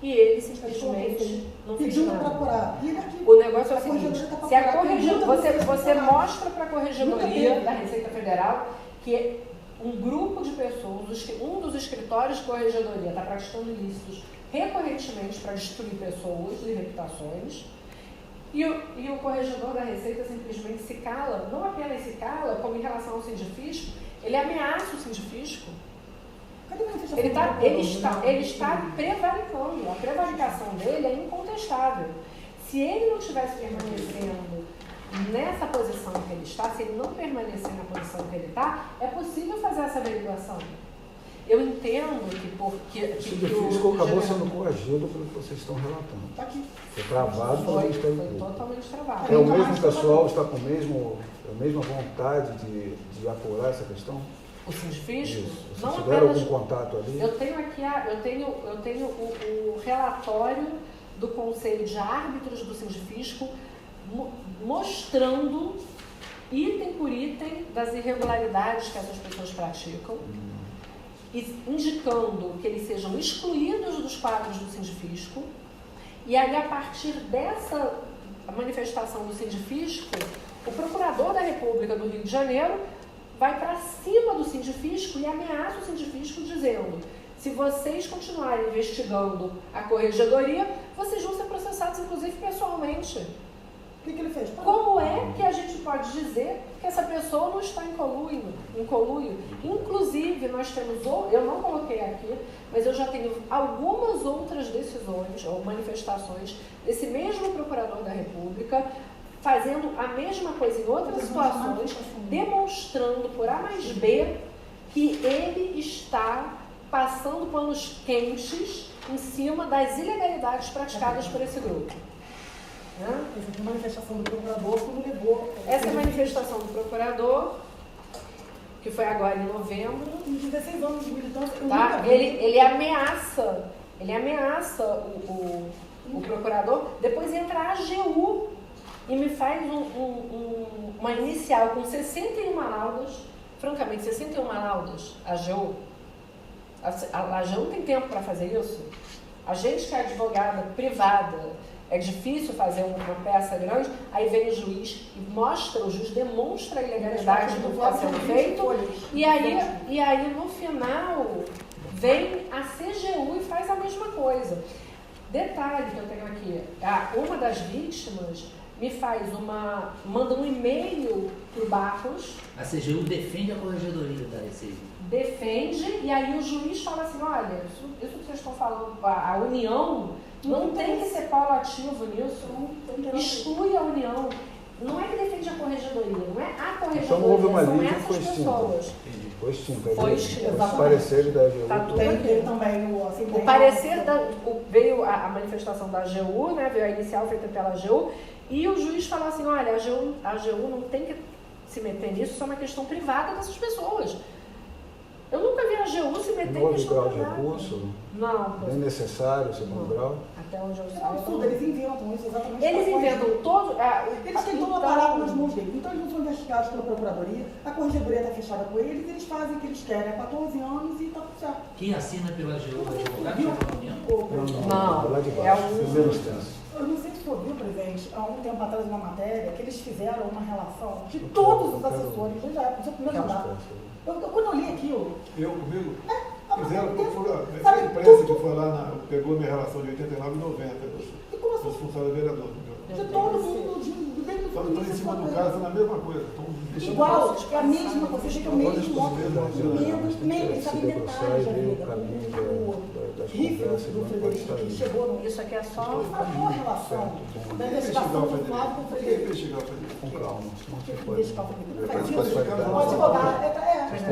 e ele simplesmente não fez
Pediu para
nada.
apurar.
O negócio é o
A corregedoria
seguinte,
tá
se a
procurando,
corregedoria,
nunca teve
você
funcionário.
mostra para a
Nunca
corregedoria
teve.
da Receita Federal que um grupo de pessoas, um dos escritórios de corregedoria está praticando ilícitos recorrentemente para destruir pessoas e reputações, e o corregedor da Receita simplesmente se cala, não apenas se cala, como em relação ao sindifisco, ele ameaça o sindifisco.
Cadê a manifestação
Ele
do governador?
ele está prevaricando, a prevaricação dele é incontestável. Se ele não estivesse permanecendo nessa posição que ele está, se ele não permanecer na posição que ele está, é possível fazer essa averiguação. Eu entendo que
O Sindifisco acabou sendo coagido pelo que vocês estão relatando.
Tá aqui.
Foi travado pelo
foi
Ministério Público.
totalmente travado.
É o mesmo pessoal, está com a mesma vontade de apurar essa questão?
O sindifisco,
Isso. Vocês
não
tiveram
apenas...
algum contato ali?
Eu tenho aqui eu tenho o relatório do Conselho de Árbitros do Sindifisco mostrando item por item das irregularidades que essas pessoas praticam e indicando que eles sejam excluídos dos quadros do Sindifisco. E aí, a partir dessa manifestação do Sindifisco, o Procurador da República do Rio de Janeiro vai para cima do Sindifisco e ameaça o Sindifisco dizendo: se vocês continuarem investigando a corregedoria, vocês vão ser processados, inclusive pessoalmente.
O que ele fez?
Como é que a gente pode dizer que essa pessoa não está em conluio? Inclusive, nós temos, eu não coloquei aqui, mas eu já tenho algumas outras decisões ou manifestações desse mesmo Procurador da República fazendo a mesma coisa em outras situações, demonstrando por A mais B que ele está passando panos quentes em cima das ilegalidades praticadas por esse grupo.
Essa manifestação do procurador que me levou.
Essa manifestação do procurador, que foi agora em novembro,
Em 16 anos de militância, eu
tá?
nunca vi.
Ele ameaça o procurador, depois entra a AGU e me faz uma inicial com 61 laudas, francamente, 61 laudas, a AGU. A AGU não tem tempo para fazer isso. A gente que é advogada privada, é difícil fazer uma peça grande, aí vem o juiz e o juiz demonstra a ilegalidade do que está sendo feito, e aí no final vem a CGU e faz a mesma coisa. Detalhe que eu tenho aqui, uma das vítimas manda um e-mail para o Barros.
A CGU defende a corregedoria da Receita.
Defende, e aí o juiz fala assim: olha, isso que vocês estão falando, a União não tem que ser polo ativo nisso, exclui a União. Não é que defende a corregedoria, não é a corregedoria,
Então houve uma
são
lei que
essas
foi extinta.
pessoas.
Foi extinta.
Foi extinta,
Os pareceres da AGU.
Tá tudo
Tem
aqui.
também
O parecer veio a manifestação da AGU, né, veio a inicial feita pela AGU, e o juiz falou assim, olha, a AGU não tem que se meter nisso, isso é uma questão privada dessas pessoas. Eu nunca vi a AGU se meter
Não
em
houve
questão
grau de
privada.
recurso?
Não.
Nem necessário, segundo grau?
Até onde eu
É um
saiba.
absurdo, eles inventam isso exatamente.
Eles
pra corrigir.
inventam todo...
Eles têm todo o aparato nas mãos deles. Então eles não são investigados pela Procuradoria, a Corregedoria está fechada com eles, eles fazem o que eles querem há 14 anos e está tudo certo.
Quem assina pela AGU, o advogado
Viu?
chegou na união?
Não,
lá de
é
baixo,
um-
primeira instância.
Eu não sei se você ouviu, presidente, há um tempo atrás uma matéria que eles fizeram uma relação de todos os assessores, desde a época do seu primeiro mandato. Quando eu li aquilo,
Eu comigo?
a
Fizeram,
matéria
a
sabe
imprensa que
tudo
foi lá, pegou a minha relação de 89 e 90,
e começou
dos funcionários vereadores.
de todo mundo, desde o
Só que estão em cima do caso, na mesma coisa. Estão investigando.
igual, é a mesma coisa, você tem o mesmo
Mas tem que
sabe,
se debruçar e
detalhes da
ver o
vida.
caminho das
Rifle
conversas,
do
não pode
Frederico que
sair.
chegou no
Isso aqui é só...
a relação da investigação do Flávio com o
Por que
Frederico.
investigar o Frederico?
Com calma, não tem
Investigar o
coisa.
Frederico.
Faz
Faz isso.
qualidade.
O advogado,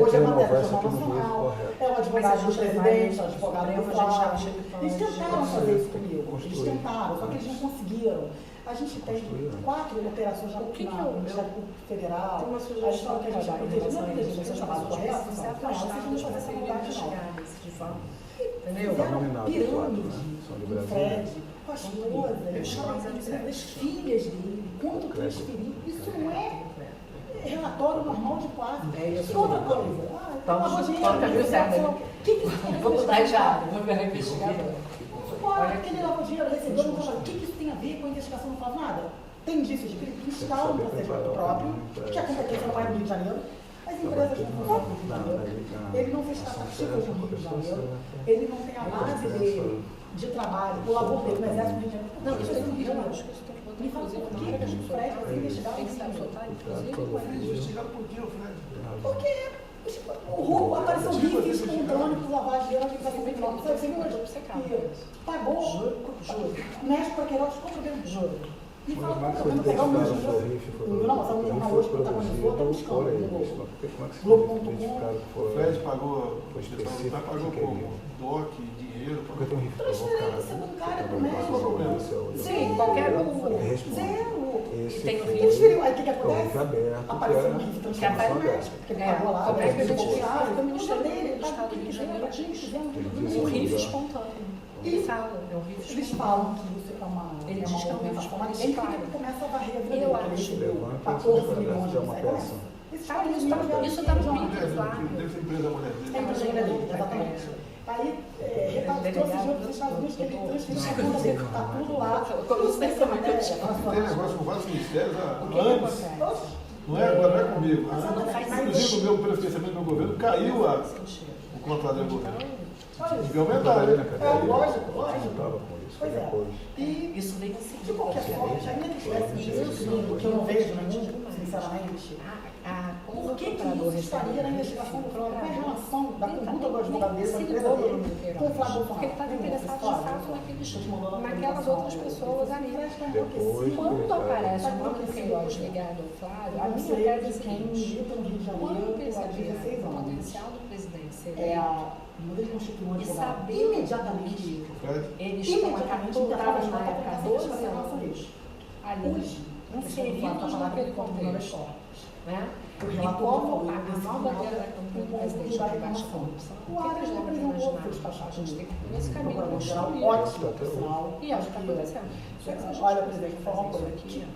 hoje é matéria do Jornal
Conversa com o juiz,
Nacional,
correto.
é o advogado do presidente, é o advogado do Flávio.
Supremo,
Eles tentaram fazer isso comigo, eles
Construir.
tentaram, só que eles não conseguiram. A gente tem
Construir.
4 operações já
O que que
no Ministério Público Federal.
Tem uma
A
sugestão
história que a gente
para
vai
dar em
proteger,
relação
não
a
é
isso.
proteger,
Você
é chamado correto,
você
não,
afastar
vocês não
os
fazem essa maldade, não.
de forma... Entendeu?
Está nominado
Pirâmide,
quatro, né? São de
do
Brasília.
Fred, com a esposa, das filhas dele, quanto transferiu. Isso não é relatório normal de quadro.
É isso.
E outra coisa.
Vamos caminho certo.
O que que isso tem a ver
Vou
com
mudar
a
já, vou virar investigador.
Olha, aquele lavou dinheiro, recebeu, não fala, o que que isso tem a ver com a investigação? Não fala nada. Tem indícios de crime que instalam um procedimento próprio, que a competência não é no Rio de Janeiro. As empresas não funcionam no Rio de Janeiro. Ele não fez tratativas no Rio de Janeiro. Ele não tem a base dele de trabalho, o labor dele no Exército do Rio de Janeiro.
Não, isso tem
no
no
Rio de
Rio,
Janeiro.
acho que isso tem que botar,
Me fala
inclusive,
por
na
que
hora
o
que
Fred vai investigado
tem que estar soltado, inclusive,
Investigado por quê, o Fred?
Porque o roubo apareceu rifles espontâneo para lavar dinheiro na organização criminosa. Você viu que pagou, mexe para Queiroz, qual o problema?
Juro.
Me fala
Como é que
qual o
foi
problema, pegar o meu
identificado o
dinheiro.
RIF? Foi
Não, mas a minha hoje protagonizou, está buscando.
por eles. Mas como é que se
Globo.com.
identificaram que
O
foi?
Fred pagou,
Foi
o
específico
Fred pagou
que
como?
queria.
DOC, dinheiro,
Porque tem um RIF
Transferência
provocado.
bancária
que
pro
tem
médico.
problema.
Sim, qualquer um.
Ele responde.
Zero.
Esse
tem o
foi
Transferiu. Aí o que que
o RIF
acontece?
aberto,
Apareceu um
que
RIF
era
transformação
transformação
médica, porque ele pagou lá.
Como é que a gente
faz?
faz?
O Ministério dele,
Do
paga
Estado
o que
do Rio de
quiser,
Janeiro,
paga o que quiser, não tem
Ele
problema.
diz
Um RIF
lugar.
espontâneo.
E
Ele fala, é um RIF
eles
espontâneo.
falam que isso é uma
Ele diz que é um RIF
movimentação, mas
espontâneo,
ninguém
claro.
começa a varrer a vida
Eu
dele,
acho.
ele recebeu
Levanta,
14
você
milhões de
é uma peça.
Esses
Cara, isso
14
tá
milhões
isso tá no
já-
vídeo lá.
deve ser empresa da mulher
É
dele.
empresa dele, exatamente. Aí, trouxe dinheiro para os Estados Unidos que ele transferiu a conta dele, está tudo lá. Isso tem que ser matéria.
Tem negócio com vários ministérios há
O que
anos.
acontece?
Não é agora, não é comigo.
Mas-
Inclusive, pelo esquecimento do meu governo, caiu o contrato do governo.
Olha,
Devia aumentar, né?
lógico.
Estava com isso, foi
Pois é.
depois.
E,
Isso vem em
de
seguida.
qualquer forma, ainda que tivesse isso, que eu não vejo nenhum, sinceramente, por que isso estaria na investigação do Flávio? Qual é a relação da conduta do advogado dele, da empresa dele, com o Flávio
Porque ele estava interessado de fato naquelas outras pessoas ali.
Depois,
Quando aparece o nome do Queiroz ligado ao Flávio, a minha tese é a seguinte: quando perceber o potencial do presidente ser e saber
imediatamente
que
Fred,
eles estão
imediatamente
acabados na época
interpretação
dos
de relação
senadores
deles.
ali,
Hoje,
inseridos naquele contexto, né? E como a nova bandeira da campanha do presidente é baixa corrupção, o que eles devem imaginar? A gente tem que ir nesse caminho construir.
Ótimo, pessoal.
E acho que está acontecendo.
Olha, presidente, vou falar uma coisa aqui.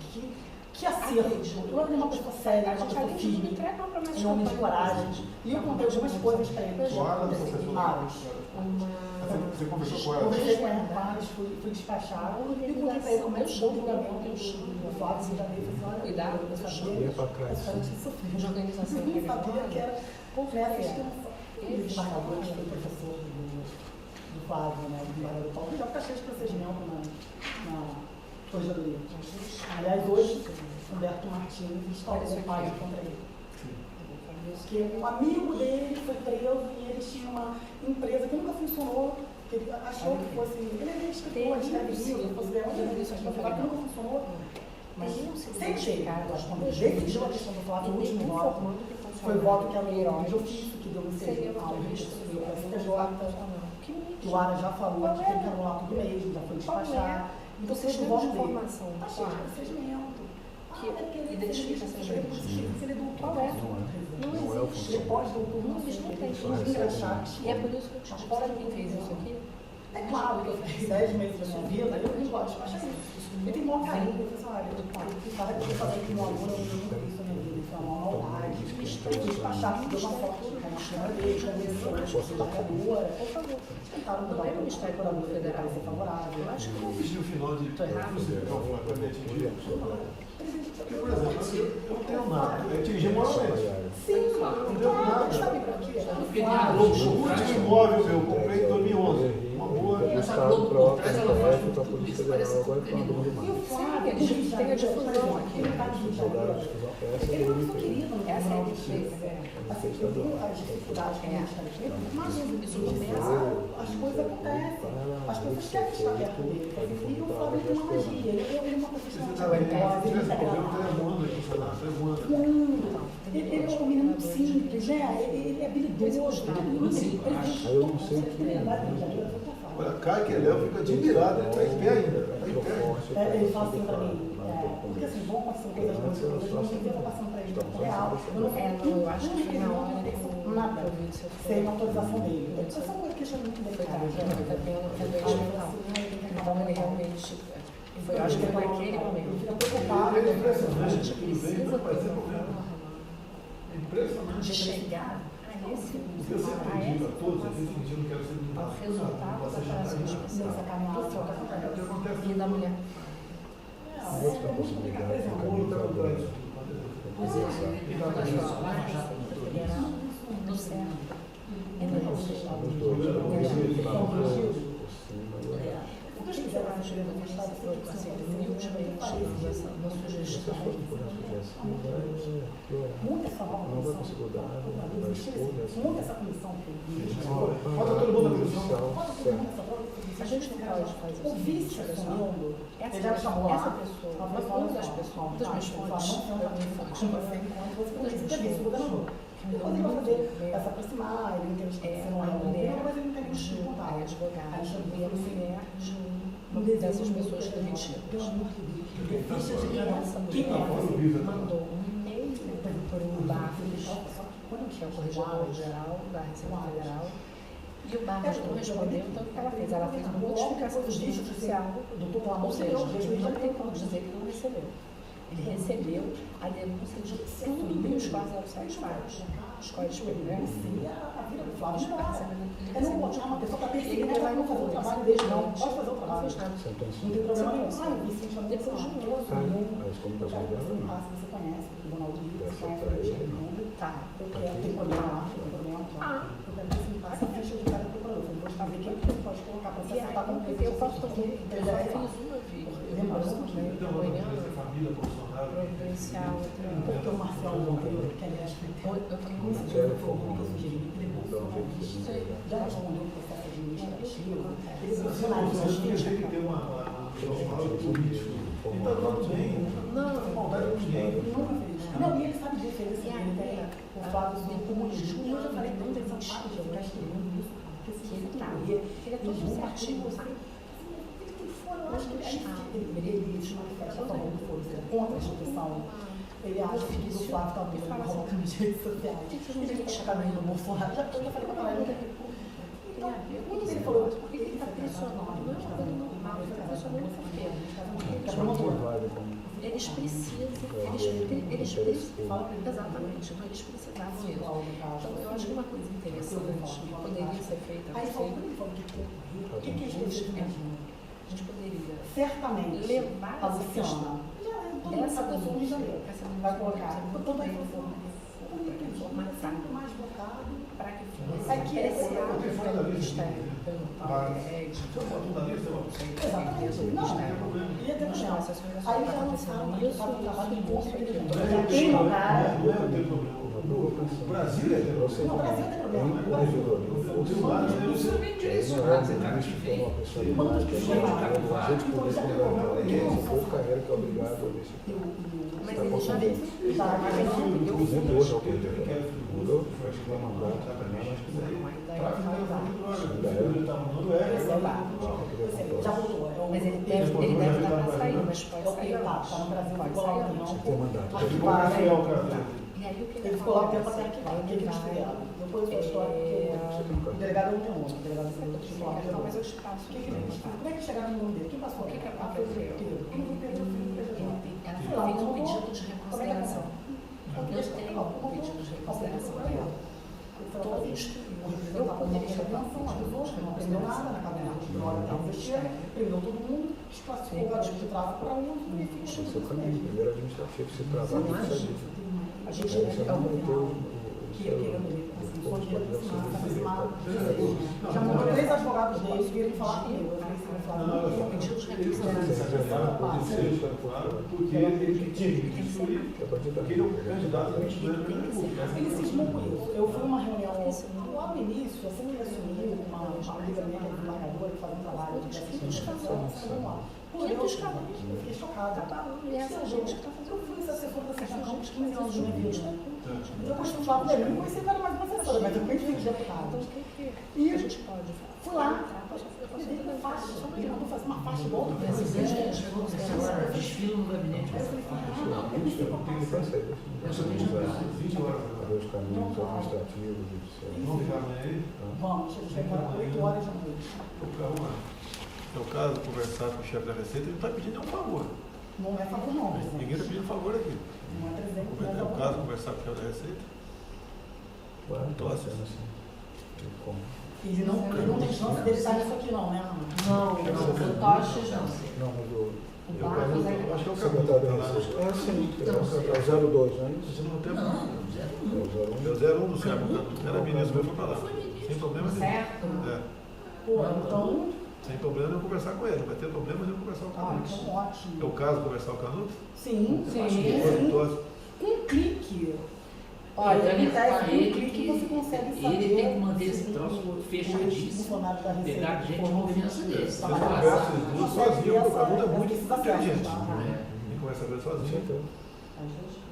Que acerto. Eu era uma pessoa séria,
A
uma
gente
pessoa
ali
firme,
entrega uma promessa de
um homem de
campanha.
coragem. E eu contei algumas coisas para ele.
Claro, professor.
Vários.
Você conversou com ela?
Conversei com ela, vários, fui despachar. E contei para ele como é que chegou o julgamento do Flávio de Janeiro. Eu falei, olha,
Cuidado,
eu sabia.
Ia para trás.
De organização
Eu não sabia que era
por
nessa
fé.
extensão. E o desembargador, que foi professor do Flávio, né, do desembargador Paulo, já está cheio de procedimento na Corregedoria. Aliás, hoje, Humberto Martins instalou um pai contra ele. Porque um amigo dele foi preso e eles tinham uma empresa que nunca funcionou, que ele achou que fosse. Ele é escritor, escreve livro, fosse ganhar uma revista, que nunca funcionou.
Mas não se
Sem jeito,
identificar
nós quando
as
decidiu a questão do Flávio, o último voto, foi o voto que era o de ofício que deu no
seria
CG, ao
motorista
STJ,
ou não.
que o Ara já falou que tem que anular tudo mesmo, já foi despachar. Então,
Vocês têm uma informação
Tá cheio de
clara
procedimento.
que identifica essas leis.
Ele é doutor.
Qual é?
Não existe.
Ele pode doutor.
Não existe, não tem.
Só recebe
E é por isso que eu te digo, sabe quem fez isso aqui?
É claro que eu fiz 10 meses da minha vida, eu não gosto de despachar isso. Eu tenho maior carinho pelo funcionário. Eu falo que eu falei que meu aluno, eu nunca vi isso na minha vida. Isso é uma maldade. Despachar, deu uma foto na câmera dele, conversou, trabalhadora. Por favor. Tentaram mudar o Ministério Público Federal ser favorável.
Eu acho que não.
E o final de
Tô errado?
quando é atingido. Porque, por exemplo, eu não tenho nada. Eu atingi moralmente.
Sim,
Não tenho nada.
sabe por quê?
O último imóvel meu, eu comprei em 2011. Uma boa.
O Estado próprio, a STF, a Polícia Federal, agora está andando
E
demais.
o Flávio,
Eles têm a difusão aqui.
Jogaram a difusão, essa
ele
é
não
do
foi querido no
Essa é a
Tribunal de
diferença.
Justiça. Assim, eu tenho as dificuldades que a gente está vivendo, mas
Isso começa.
as coisas acontecem. As pessoas querem estar perto dele. E o Flávio tem uma magia. Ele é uma profissional
Você está bem,
talentosa, ele é
esse problema
integrado.
está voando aqui, sei lá, está voando.
Ele é um menino muito simples, né? Ele é habilidoso.
Aí eu não sei o que
Olha, Caio que ele fica admirado, ele está em pé ainda. Está em pé.
Ele fala assim pra mim, porque assim, vão acontecer coisas boas, coisas ruins, eu vou passando pra ele no tempo real. Eu não
Eu acho que foi na hora que eu
nada
vi o seu
sem autorização dele. Isso é uma questão muito
Foi
delicada.
tarde, ele está tendo doente mental. Então ele realmente. Eu acho que foi naquele momento.
Fica preocupado.
Ele é
A
impressionante.
gente
Tudo bem,
precisa
vai
ter
ser
uma
problema.
forma
É impressionante.
de chegar a esse
Porque eu sempre digo a todos, eu não quero ser
ao
limitado.
resultado da operação especial
O que acontece
e da mulher.
outra possibilidade de caminho
Pois é, olha só, lá federal, no certo. E não é o que eu acho que humildemente uma sugestão
Muita essa nova
não vai
comissão.
conseguir dar, vai expor,
Muita essa comissão política.
Bota todo mundo na comissão.
a gente não pode fazer
O vice assumindo, ele já chamou
essa
lá,
pessoa,
uma
uma das pessoas, das minhas fontes,
depois ele vai fazer, vai se aproximar, ele entende que você não é um
mulher
mas ele não tem muito de contar.
é advogada, e a mulher de uma dessas pessoas demitidas. E essa mulher mandou um e-mail para o Barros, que é o corregedor-geral da Receita Federal, e o Barros não respondeu, então o que ela fez? Ela fez uma notificação de justiça judicial, ou seja, ele não tem como dizer que não recebeu. Ele recebeu a denúncia de tudo os 407 fatos. Os códigos penais.
A vida do Flávio não é.
Ele
Eu não vou chamar uma pessoa para perseguir,
ele
ele
vai
vai fazer o trabalho dele, não. Pode fazer o trabalho.
Não fez nada.
Não tem problema nenhum. Ah, o Vicente chamou
Depois de um ano.
As comunicações dela não.
Você conhece o Tribunal de Justiça,
Essa
conhece
pra
o
ele,
Ministério
não.
Tá, eu quero, tem problema lá, tem problema lá. Eu quero que você me passe a ficha de cada procurador. Eu vou saber quem que pode colocar para você
E
acertar com o
aí, eu posso fazer, eu já fiz uma vez, lembrando, né, amanhã,
Família, Bolsonaro.
providencial,
porque o Marcelo Monteiro, que aliás tem
eu tenho um
Sério, foi um
que eu sugeri, ele já respondeu o processo administrativo, ele
As
funcionários
pessoas têm que ter uma jornal político. E está tudo bem.
Não,
Não maldade com ninguém.
não, e ele sabe disso, ele tem o Flávio do comunismo. Eu já falei
não
tanto essa
existe,
parte,
eu
eu
acho que ele tá,
e
ele é todo certinho, sabe?
eu acho que ele se manifesta a favor do foro, contra a instituição. Ele acha que o Flávio está muito mal com as redes sociais. Ele está chocando no Bolsonaro. Já falei para caralho. Então, quando ele falou,
Por que ele está pressionando? Não é uma coisa normal, ele está pressionando por quê? Porque eles precisam, eles precisam, exatamente, então eles precisavam mesmo. Então, eu acho que uma coisa interessante que poderia ser feita,
aí
não
falou,
sei,
o que é isso?
a gente poderia
Certamente,
levar
a
essa questão
Luciana,
dessa
pessoa do Rio de Janeiro,
essa
vai colocar toda a
informação
informação mais votado.
para que
É
fosse
que esse
apreciado pelo Ministério, pelo
Se eu botar tudo na lista, eu vou sempre.
Exatamente. Não, ia ter
Não,
problema.
essa senhora
Aí
está
já não
acontecendo
sabe,
isso,
faz um trabalho de
isso,
inteligente.
isso,
Já tem um cara.
Não é o teu problema. O Brasil é teu problema.
Não, o Brasil tem problema.
O teu lado é o seu.
mas ele já fez.
Já voltou.
Mas ele deve estar para sair, mas pode sair.
Tá no Brasil,
Pode
ficou lá
sair
um
antes.
Tem mandato.
E aí o que
Ele ficou lá um tempo até arquivar, porque eles fizeram. Depois foi a história que o delegado não tem nome, o delegado não tem nome.
Mas eu te passo.
O que ele fez? Como é que chegaram no nome dele? Quem passou?
O que
aconteceu? Quem foi Pedro?
Ela fez um pedido de reconsideração. Eu tenho um pedido de reconsideração dela. Todo instruído. Eu poderia chamar uma pessoa que não aprendeu nada na cadeia. Na hora que investir, prendeu todo mundo, desclassificou o garoto de tráfico para um e fez
Esse é o caminho. Primeiro administrativo, se trabalha com isso ali.
a gente já mandou 3 advogados deles virem falar comigo.
Porque ele tinha que instruir, porque ele é um candidato a
Ele cismou com isso. Eu fui numa reunião lá no início, assim que ele assumiu, uma amiga minha que é desembargadora, que faz um trabalho de assistência lá. Pô, eu fiquei chocada. Eu fui esse assessor da Sessão uns 15 anos de minha vida. Eu costumo falar com ele, eu não conheci o cara mais uma assessora, mas eu bem fiz deputado. E fui lá, eu dei uma faixa, ele mandou fazer uma faixa igual do presidente.
Desfile no gabinete.
Os caminhos administrativos,
Vamos ficar amanhã aí?
Vamos, a gente vai embora 8 horas da noite.
É o caso de conversar com o chefe da Receita, ele não está pedindo nenhum favor.
Não é favor não.
Ninguém está pedindo favor aqui.
Não é presidente.
É o caso de conversar com o chefe da Receita.
estou sendo assim.
E não tem chance dele estar nisso aqui não, né?
Não, o Toches não.
Não, mas o
O Barcos é
Acho que é o
secretário da
caminho.
Receita. É sim, é o 02, não é isso?
Não tem
Não,
É o 01.
É o 01 do Sérgio. Era ministro, mas foi para lá. Sem problema nenhum.
certo.
É.
Pô, então...
Sem problema nenhum conversar com ele. Não vai ter problema nenhum conversar com o
Ah,
Canuto.
então ótimo.
É o caso de conversar com o Canuto?
Sim, um clique.
Olha,
ele
um
fala
clique você consegue saber.
ele tem que manter esse
se
troço
os
fechadíssimo.
funcionários da Receita
Pegar gente de
foram
confiança dele.
Vocês conversam os dois sozinhos, porque o Canuto é muito inteligente.
Tá?
Ninguém conversa com ele sozinho.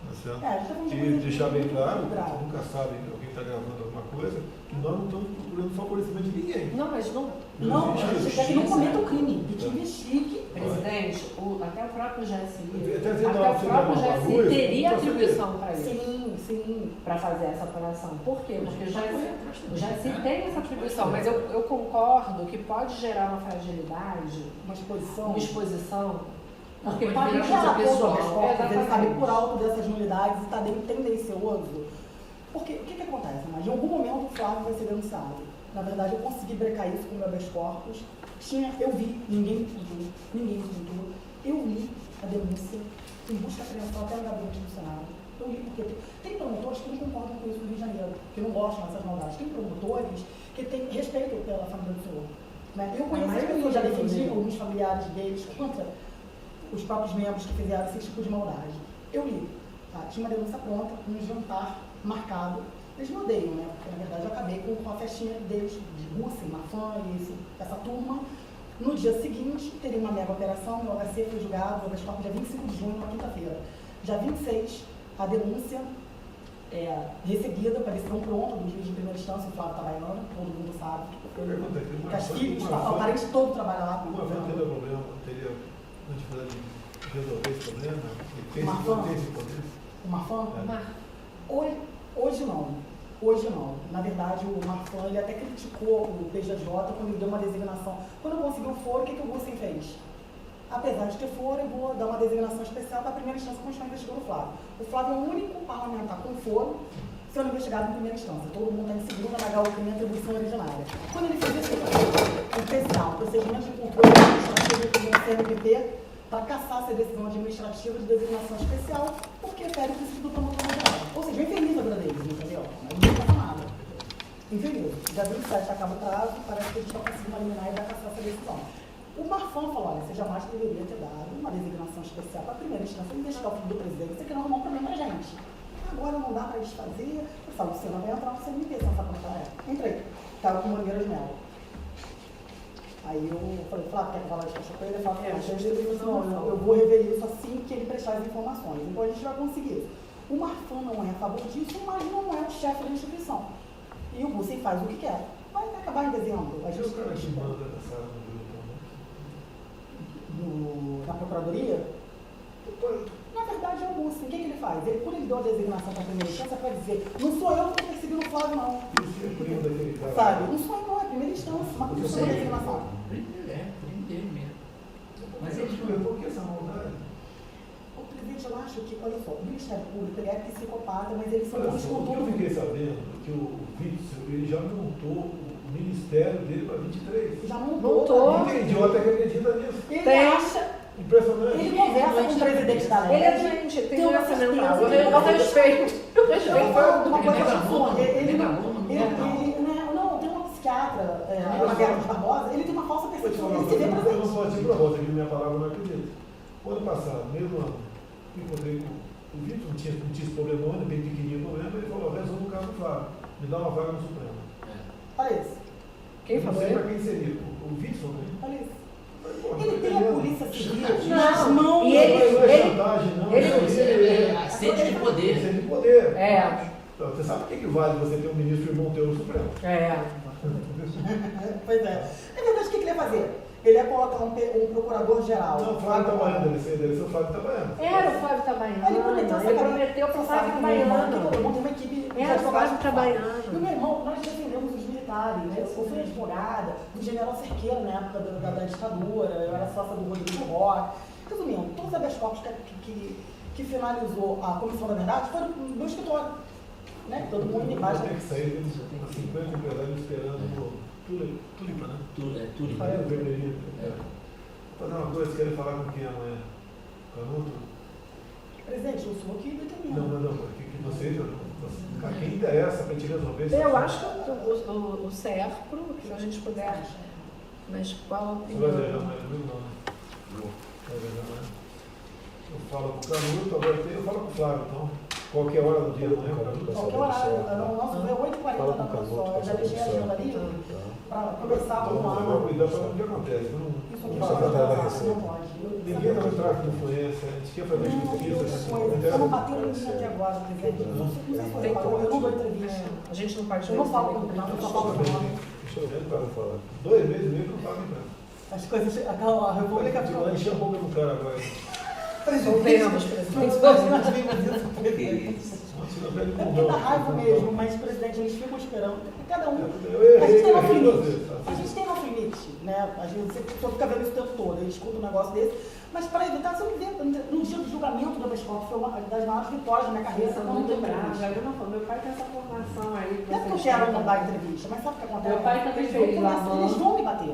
Tá certo?
É, a gente tá falando de
E
coisa
deixar bem claro,
grave.
você nunca sabe alguém está gravando alguma coisa, que nós não estamos procurando favorecimento de ninguém.
Não, mas não.
Não, a gente quer que não cometa o crime e que investigue.
Presidente, até o próprio GSI,
Até dizendo
até o
que você
próprio
dá uma
GSI
luz,
teria
não precisa
atribuição para isso,
Sim.
para fazer essa apuração. Por quê? Porque o GSI tem essa atribuição, mas eu concordo que pode gerar uma fragilidade,
Uma exposição.
uma exposição, porque
Pode
pode
virar
gerar
coisa pessoal.
ele sabe por
exatamente.
alto dessas nulidades e está bem tendencioso. Porque o que acontece? Mas em algum momento o Flávio vai ser denunciado. Na verdade, eu consegui brecar isso com o meu habeas corpus. Eu vi, ninguém me contou. Eu li a denúncia em busca apreensão até no gabinete do Senado. Eu li porque tem promotores que não concordam com isso no Rio de Janeiro, que não gostam dessas maldades. Tem promotores que têm respeito pela família do senhor. Né? Eu conheço as pessoas, já defendi alguns familiares deles contra os próprios membros que fizeram esse tipo de maldade. Eu li, tá? Tinha uma denúncia pronta, um jantar marcado. Eles me odeiam, né? Porque na verdade eu acabei com a festinha deles, de Rússia, Mafã e essa turma. No dia seguinte, teria uma mega operação, meu HC foi julgado, o habeas corpus dia 25 de junho, na quinta-feira. Dia 26, a denúncia recebida, para decisão pronta do juiz de primeira instância, o Flávio Tabaiano, todo mundo sabe. Que as filhas, o parente todo trabalha lá.
Uma vez teria problema, teria uma dificuldade de resolver esse problema? Tem esse poder?
O Mafã?
É.
Hoje não. Na verdade, o Marfan, ele até criticou o PJJ quando ele deu uma designação. Quando eu consegui o foro, o que o Gussen fez? Apesar de ter foro, eu vou dar uma designação especial para a primeira instância continuar investigando o Flávio. O Flávio é o único parlamentar com foro sendo investigado em primeira instância. Todo mundo está em segunda na HU, atribuição originária. Quando ele fez esse especial, procedimento de controle administrativo do CNPP, para cassar essa decisão administrativa de designação especial, porque fere o princípio do promotor geral. Ou seja, infeliz a vida deles, entendeu? Mas não passa nada. Infeliz. Dia 27 acaba o prazo, parece que a gente está conseguindo eliminar e vai cassar essa decisão. O Marfan falou, olha, você jamais deveria ter dado uma designação especial para a primeira instância, investigar o filho do presidente, você quer arrumar um problema para a gente. Agora não dá para desfazer. Eu falo, você não vai entrar no CNP, você não sabe como ela é. Entrei. Estava com Mangueira de Mel. Aí eu falei, Flávio, quer que eu vá lá de cachoeira? Ele falou, não, eu vou rever isso assim que ele prestar as informações. Então a gente vai conseguir. O Marfan não é a favor disso, mas não é o chefe da instituição. E o Gussen faz o que quer. Vai acabar em dezembro. A gente
O cara que manda essa área no grupo, né?
aposentadoria? Na verdade, é o Lúcio. O que ele faz? Quando ele deu a designação para a primeira instância, para dizer, não sou eu que estou perseguindo o Flávio, não. Sabe? Não sou eu, não. É a primeira instância. Mas por que você designação?
Primo dele mesmo.
Mas ele explicou por que essa maldade?
O presidente, eu acho que, olha só, o Ministério Público ele é psicopata, mas eles são bons com
O que eu
tudo.
fiquei sabendo que o Witzel, ele já montou o ministério dele para 23.
Já montou.
Montou.
Tem idiota que acredita nisso.
Ele
Tem.
acha.
Impressionante.
Ele conversa com o presidente da
Ele é
LERJ.
doente, ele tem
Tenho
doença
certeza
mental.
que
Eu respeito. Eu
Eu
respeito.
vou falar de uma coisa
Ele
absurda.
megalômano,
Não, tem uma psiquiatra, Ana Vera de Barbosa, ele tem uma falsa
Vou te
percepção.
falar
Ele se vê
eu não
presente.
posso ir para você, que minha palavra não acredita. O ano passado, mesmo ano, encontrei com o Vitor, não tinha esse problemona, bem pequenininho o problema, ele falou, resolve o caso do Flávio, me dá uma vaga no Supremo.
Olha isso.
Quem
Não
falou
sei
isso?
para quem seria, o Vitor, né?
Olha isso.
Falei, porra,
Ele tem a polícia civil
Não.
nas mãos.
E ele-
não é chantagem, não.
a sede de poder.
Sede de poder.
É.
Então, você sabe o que vale você ter um ministro irmão teu no Supremo?
É.
Pois é. Na verdade, o que ele ia fazer? Ele ia colocar um procurador-geral.
Não, o Flávio Itabaiana, deve ser o Flávio Itabaiana.
Era o Flávio Itabaiana.
Ele prometeu essa
Ele
cadeia.
prometeu para o
Você sabe
Flávio
que meu irmão, que
Itabaiana.
todo mundo tem uma equipe de
Era o
advogados
Flávio
que fala.
Itabaiana.
E o meu irmão, nós defendemos os militares, né? Eu fui advogada do general Cerqueira na época da ditadura, eu era sócia do Rodrigo Roque. Resumindo, todos os habeas corpus que finalizou a Comissão da Verdade foram no meu escritório. Né? Todo mundo embaixo.
Tem que sair, tem uns 50 empresários esperando no Tulipa, né?
Tudo.
Ah, é, vermelhinho. Vou fazer uma coisa, querem falar com quem amanhã? Canuto?
Presidente, eu sou aqui determinado.
Não, que você, a quem interessa para a gente resolver isso.
Eu acho que o CERPRO, se a gente puder. Mas qual a
Você vai ver,
opinião?
não, não. Vai ver, não, né? Eu falo com o Canuto, agora eu falo com o Flávio, então. Qualquer hora do dia amanhã, Canuto.
Qualquer horário, o nosso é 8h40 da noite, eu já deixei a agenda ali para conversar com o
Então,
Ana.
cuidado para o que acontece.
Isso aqui
Não pode.
não pode.
Ninguém está no tráfico de influência, a gente quer fazer justiça.
Eu não bateu em mim até agora, presidente. Eu não sei se foi falou, eu não dou entrevista.
A gente não pode
Eu não falo com o Trump, eu só falo com o nome.
Deixa eu ver, cara, falar. 2 meses e meio que não fala nem nada.
As coisas, a República
Vai
Federal.
encher a boca do cara agora.
Soltemos, presidente.
É da raiva mesmo, mas, presidente, eles ficam esperando. Cada um.
Eu
A gente tem
errei
nosso
duas
limite.
vezes.
A gente tem nosso limite, né? A gente só fica vendo isso o tempo todo, ele escuta um negócio desse. Mas para evitar, você não vê, no dia do julgamento do habeas corpus, foi uma das maiores vitórias da minha carreira.
São muito bravos. Meu pai tem essa formação aí.
Não é que eu quero não dar entrevista, mas sabe o que acontece?
Meu pai também
Eles vão
fez
começar,
a mão.
eles vão me bater.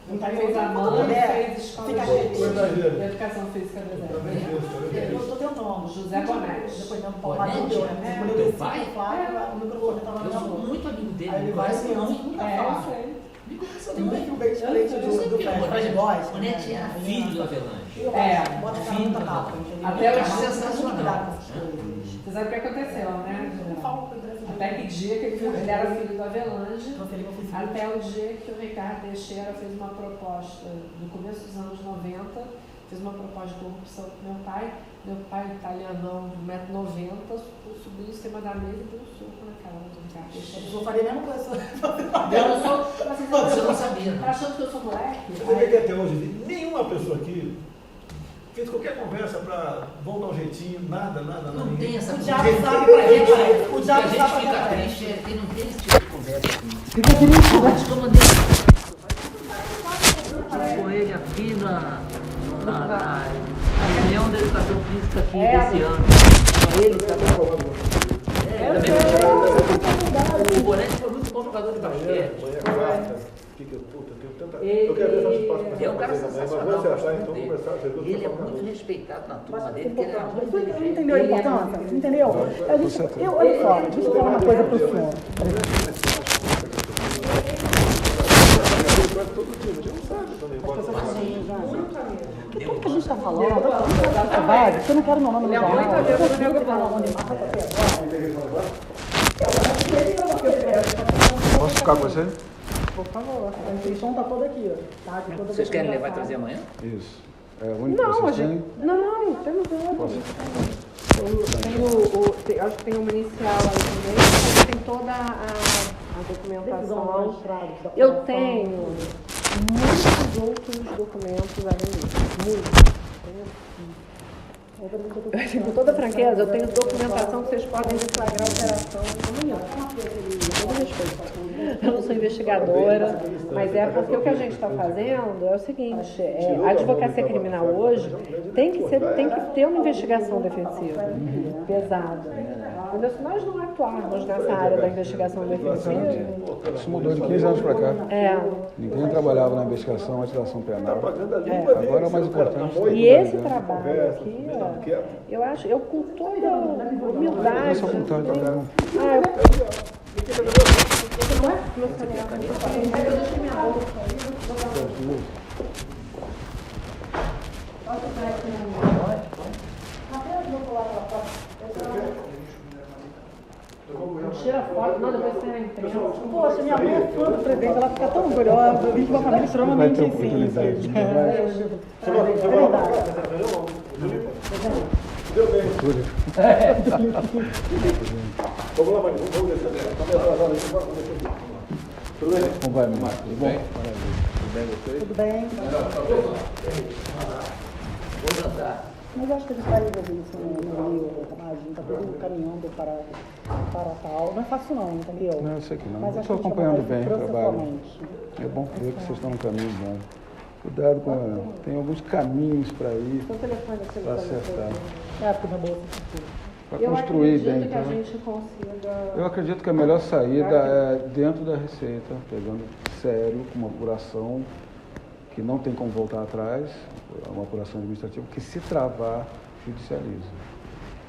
Meu pai
Então,
fez a
quando
mãe,
puder,
fez escola
fica
de educação física do
Também
Exército.
fez, também
Eu
fez.
estou tentando.
José Bonete.
Depois mesmo, Paulo
Bonete?
Maduro, né? Quando eu
Teu
desci
pai?
com o Flávio, o microfone estava na
Eu
minha
sou
boca.
muito amigo dele,
Aí ele
me
vai
conhece
assim,
muito.
nunca
É, eu
falar.
sei.
Me conhece
Tem um
muito.
perfil bem diferente
Eu
do
sempre
Fred
fui,
Fred
por
Góes.
exemplo, Bonete era filho do Avelange.
Eu
É,
acho que bota a cara muita tapa, entendeu?
Até
Tem
hoje
que tomar
sensacional.
muito cuidado com essas coisas.
Você sabe o que aconteceu, né?
Eu não falo com o Brasil.
Até que dia que ele era filho do Avelange,
Transferi meu Facebook.
até o dia que o Ricardo Teixeira fez uma proposta, no começo dos anos 90, fez uma proposta de corrupção com meu pai italianão de 1,90m, subiu em cima da mesa e deu um soco na cara do Ricardo Teixeira.
Eu faria a mesma coisa.
Eu não sou.
Você não sabia,
Tá
não.
achando que eu sou moleque?
Você vê que até hoje nenhuma pessoa aqui fez qualquer conversa para voltar ao jeitinho, nada.
Não tem essa
O
conversa.
diabo sabe pra quem vai. O
A
diabo
gente
sabe pra
fica
quem vai.
triste, é que não tem esse tipo de conversa aqui.
Fica triste, né?
Mas como eu dei com ele aqui na reunião da educação física aqui desse ano. Ele também. O Bonete foi muito bom jogador de basquete.
Amanhã é quarta. Puta, eu tenho tanta. Eu quero ver se eu posso conversar
É um
com
cara
vocês amanhã, mas
sensacional.
vamos
eu
acertar,
gosto
então
dele.
conversar. Vocês dois
Ele é
vão falar.
muito respeitado na turma dele, porque ele era muito
Você
inteligente.
entendeu a importância? Entendeu? Olha só, deixa eu falar uma coisa para o senhor.
Todo dia, a gente não sabe também. Pode
Tudo que a gente está falando, eu não quero meu nome no
Ele é muito
canal.
amigo
Eu
do meu
não quero
irmão.
meu nome até agora.
Posso ficar com você?
Por favor, a inscrição está toda aqui, ó. Tá? Aqui toda
Vocês querem levar e
documentação.
trazer amanhã?
Isso. É o único que
Não, a
vocês
gente.
têm?
Não, temos outro. Acho que tem uma inicial aí também, mas tem toda a documentação. Eu tenho muitos outros documentos além disso. Muitos. Com toda franqueza, eu tenho documentação que vocês podem deflagrar a operação amanhã. Com todo respeito. Eu não sou investigadora, mas é porque o que a gente está fazendo é o seguinte, a advocacia criminal hoje tem que ter uma investigação defensiva pesada. Entendeu? Se nós não atuarmos nessa área da investigação defensiva...
Isso mudou de 15 anos para cá. Ninguém trabalhava na investigação antes da ação penal. Agora é o mais importante.
E esse trabalho aqui, eu acho, eu com toda humildade...
Essa vontade de trabalhar.
Tira foto, não, depois você imprensa.
Poxa, minha mãe foi do presidente, ela fica tão orgulhosa, eu vim de uma família extremamente simples. É verdade.
Deu bem. Vamos lá, Maria. Vamos descer. Tudo bem?
Como vai, Marcos? Tudo bem?
Tudo bem?
Vamos andar.
Mas eu acho que a gente vai resolver isso no Rio, Tomazinho, tá todo mundo caminhando para tal. Não é fácil não, entendeu?
Não, eu sei que não.
Mas
Eu
acho
estou
que a gente
acompanhando
vai
bem o trabalho.
processualmente.
É bom ver que vocês estão no caminho bom. Cuidado com... Tem alguns caminhos para ir,
Seu telefone,
para acertar.
É, porque na bolsa.
Para
Eu
construir
acredito
bem.
que a
Então,
gente consiga...
eu acredito que a melhor saída é dentro da Receita, pegando sério, com uma apuração que não tem como voltar atrás, uma apuração administrativa que, se travar, judicializa.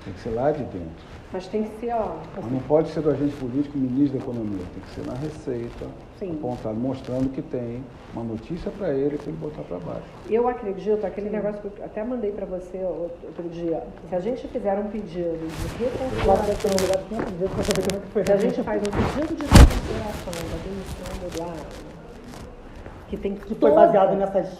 Tem que ser lá de dentro.
Mas tem que ser, ó...
Mas não pode ser do agente político, ministro da Economia. Tem que ser na Receita, apontado, mostrando que tem uma notícia para ele botar para baixo.
Eu acredito, aquele negócio que eu até mandei para você outro dia, se a gente fizer um pedido de reconsideração, se a gente faz um pedido de reconsideração da demissão do Eduardo, que tem
Que foi baseado nessas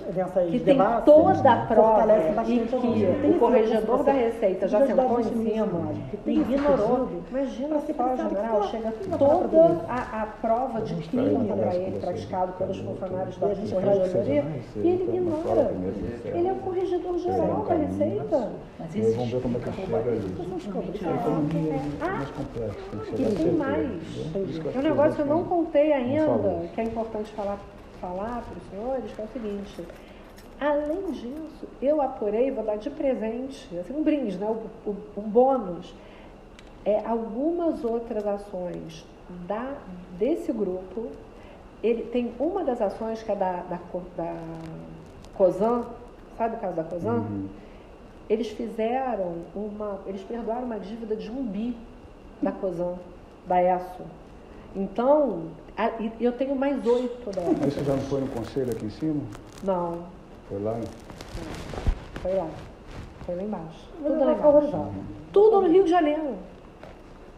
que tem
devassos,
toda a prova
fortalece
e
bastante a gente.
que
Tem
o corregedor da Receita já sentou em cima e ignorou. Imagina só, general, chega toda a prova de crime para ele praticado pelos funcionários da corregedoria e ele ignora. Ele é o corregedor geral da Receita.
Mas
E aí vamos ver como é que chega ali. A economia é mais complexa, tem que
E
chegar a
tem
certeza.
mais. É um negócio que eu não contei ainda, que é importante falar para os senhores, que é o seguinte: além disso, eu apurei, vou dar de presente, assim, um brinde, né, um bônus, algumas outras ações desse grupo. Ele tem uma das ações que é da COSAN, sabe o caso da COSAN? Eles eles perdoaram uma dívida de 1 bi da COSAN, da ESSO. Então, eu tenho mais 8 delas.
Mas você já não foi no conselho aqui em cima?
Não,
Foi lá?
foi lá. Foi lá embaixo.
Tudo
Tudo lá embaixo. Tudo no Rio de Janeiro.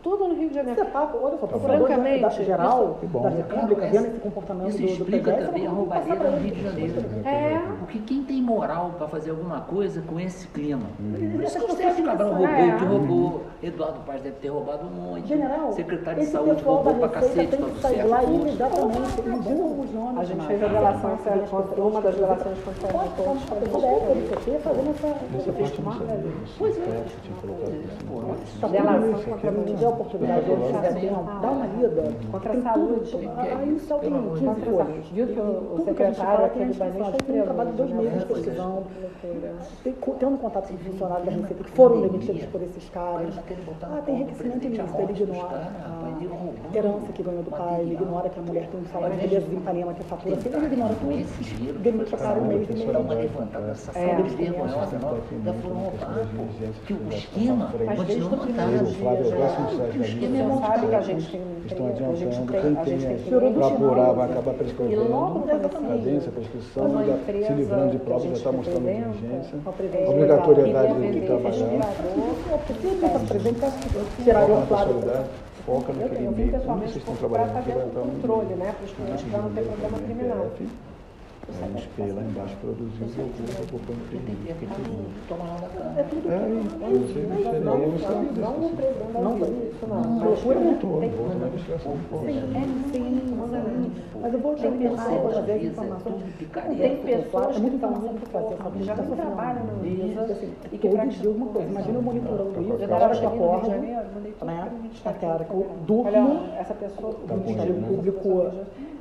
Tudo no Rio de Janeiro.
Você paga, olha só,
Francamente,
geral
que bom.
da República, vendo esse comportamento
Isso
do
explica
PDS,
também a roubalheira no Rio de Janeiro. Porque quem tem moral para fazer alguma coisa com esse clima? Por isso que o Sérgio Cabral roubou, que roubou. Eduardo Paes deve ter roubado um monte.
General,
Secretário de
esse
Saúde
pessoal
roubou
da
pra
Receita
cacete
tem
para
que
o
sair
Sérgio
lá
Poço.
imediatamente, indicam os nomes.
A gente
mais.
fez revelação uma das relações contra o Sérgio Poço.
Fazendo essa
Essa parte eu não sabia.
Pois é.
Você tinha colocado isso.
Delação
para mim, tiver a oportunidade de dá uma lida.
Contra a
Tem
saúde.
tudo. Aí só tem 15 folhas.
Viu que o
Tudo que a gente
secretário
fala
aqui do
tem
Banês foi
tem um
preso.
trabalho de 2 meses
né?
pesquisando, tendo contato com funcionários da Receita que foram demitidos por esses caras. Tem enriquecimento ilícito, ele ignora a herança que ganhou do pai, ele ignora que a mulher tem um salário de beleza em Ipanema que fatura, ele ignora tudo, demite o cara no mês e meio.
Dá uma levantada nessa sala vergonhosa, já foram roubados, pô. Que o esquema continua montado.
O Flávio Augusto no site da
Você sabe que a gente tem
estão
a gente
adiantando, quem tem
que
para apurar vai acabar prescrevendo,
E logo
cadência, prescrição,
uma
já
empresa
se livrando de
que a
provas, já
gente
está mostrando
representa,
diligência, obrigatoriedade de trabalhar,
Se ele está presente, acho que tiraria o Flávio.
foca naquele
Eu vim
meio,
pessoalmente
vocês estão
para
trabalhando,
fazer
vai
o
entrar no
controle, né, para os clientes não ter problema criminal.
Aí o espelho lá embaixo produziu e jogou para o imprimir.
Toma lá da cama.
Não
Isso não.
procura muito, volta na investigação.
Mas eu vou te perguntar, eu vou trazer as informações.
Tem pessoas que
muito
estão
informação
muito
para fazer, sabe?
que já não trabalham na Anvisa
E que todo dia alguma coisa. Imagina eu monitorando isso, da hora que eu acordo, né? Até a hora que eu durmo,
essa pessoa
o Ministério Público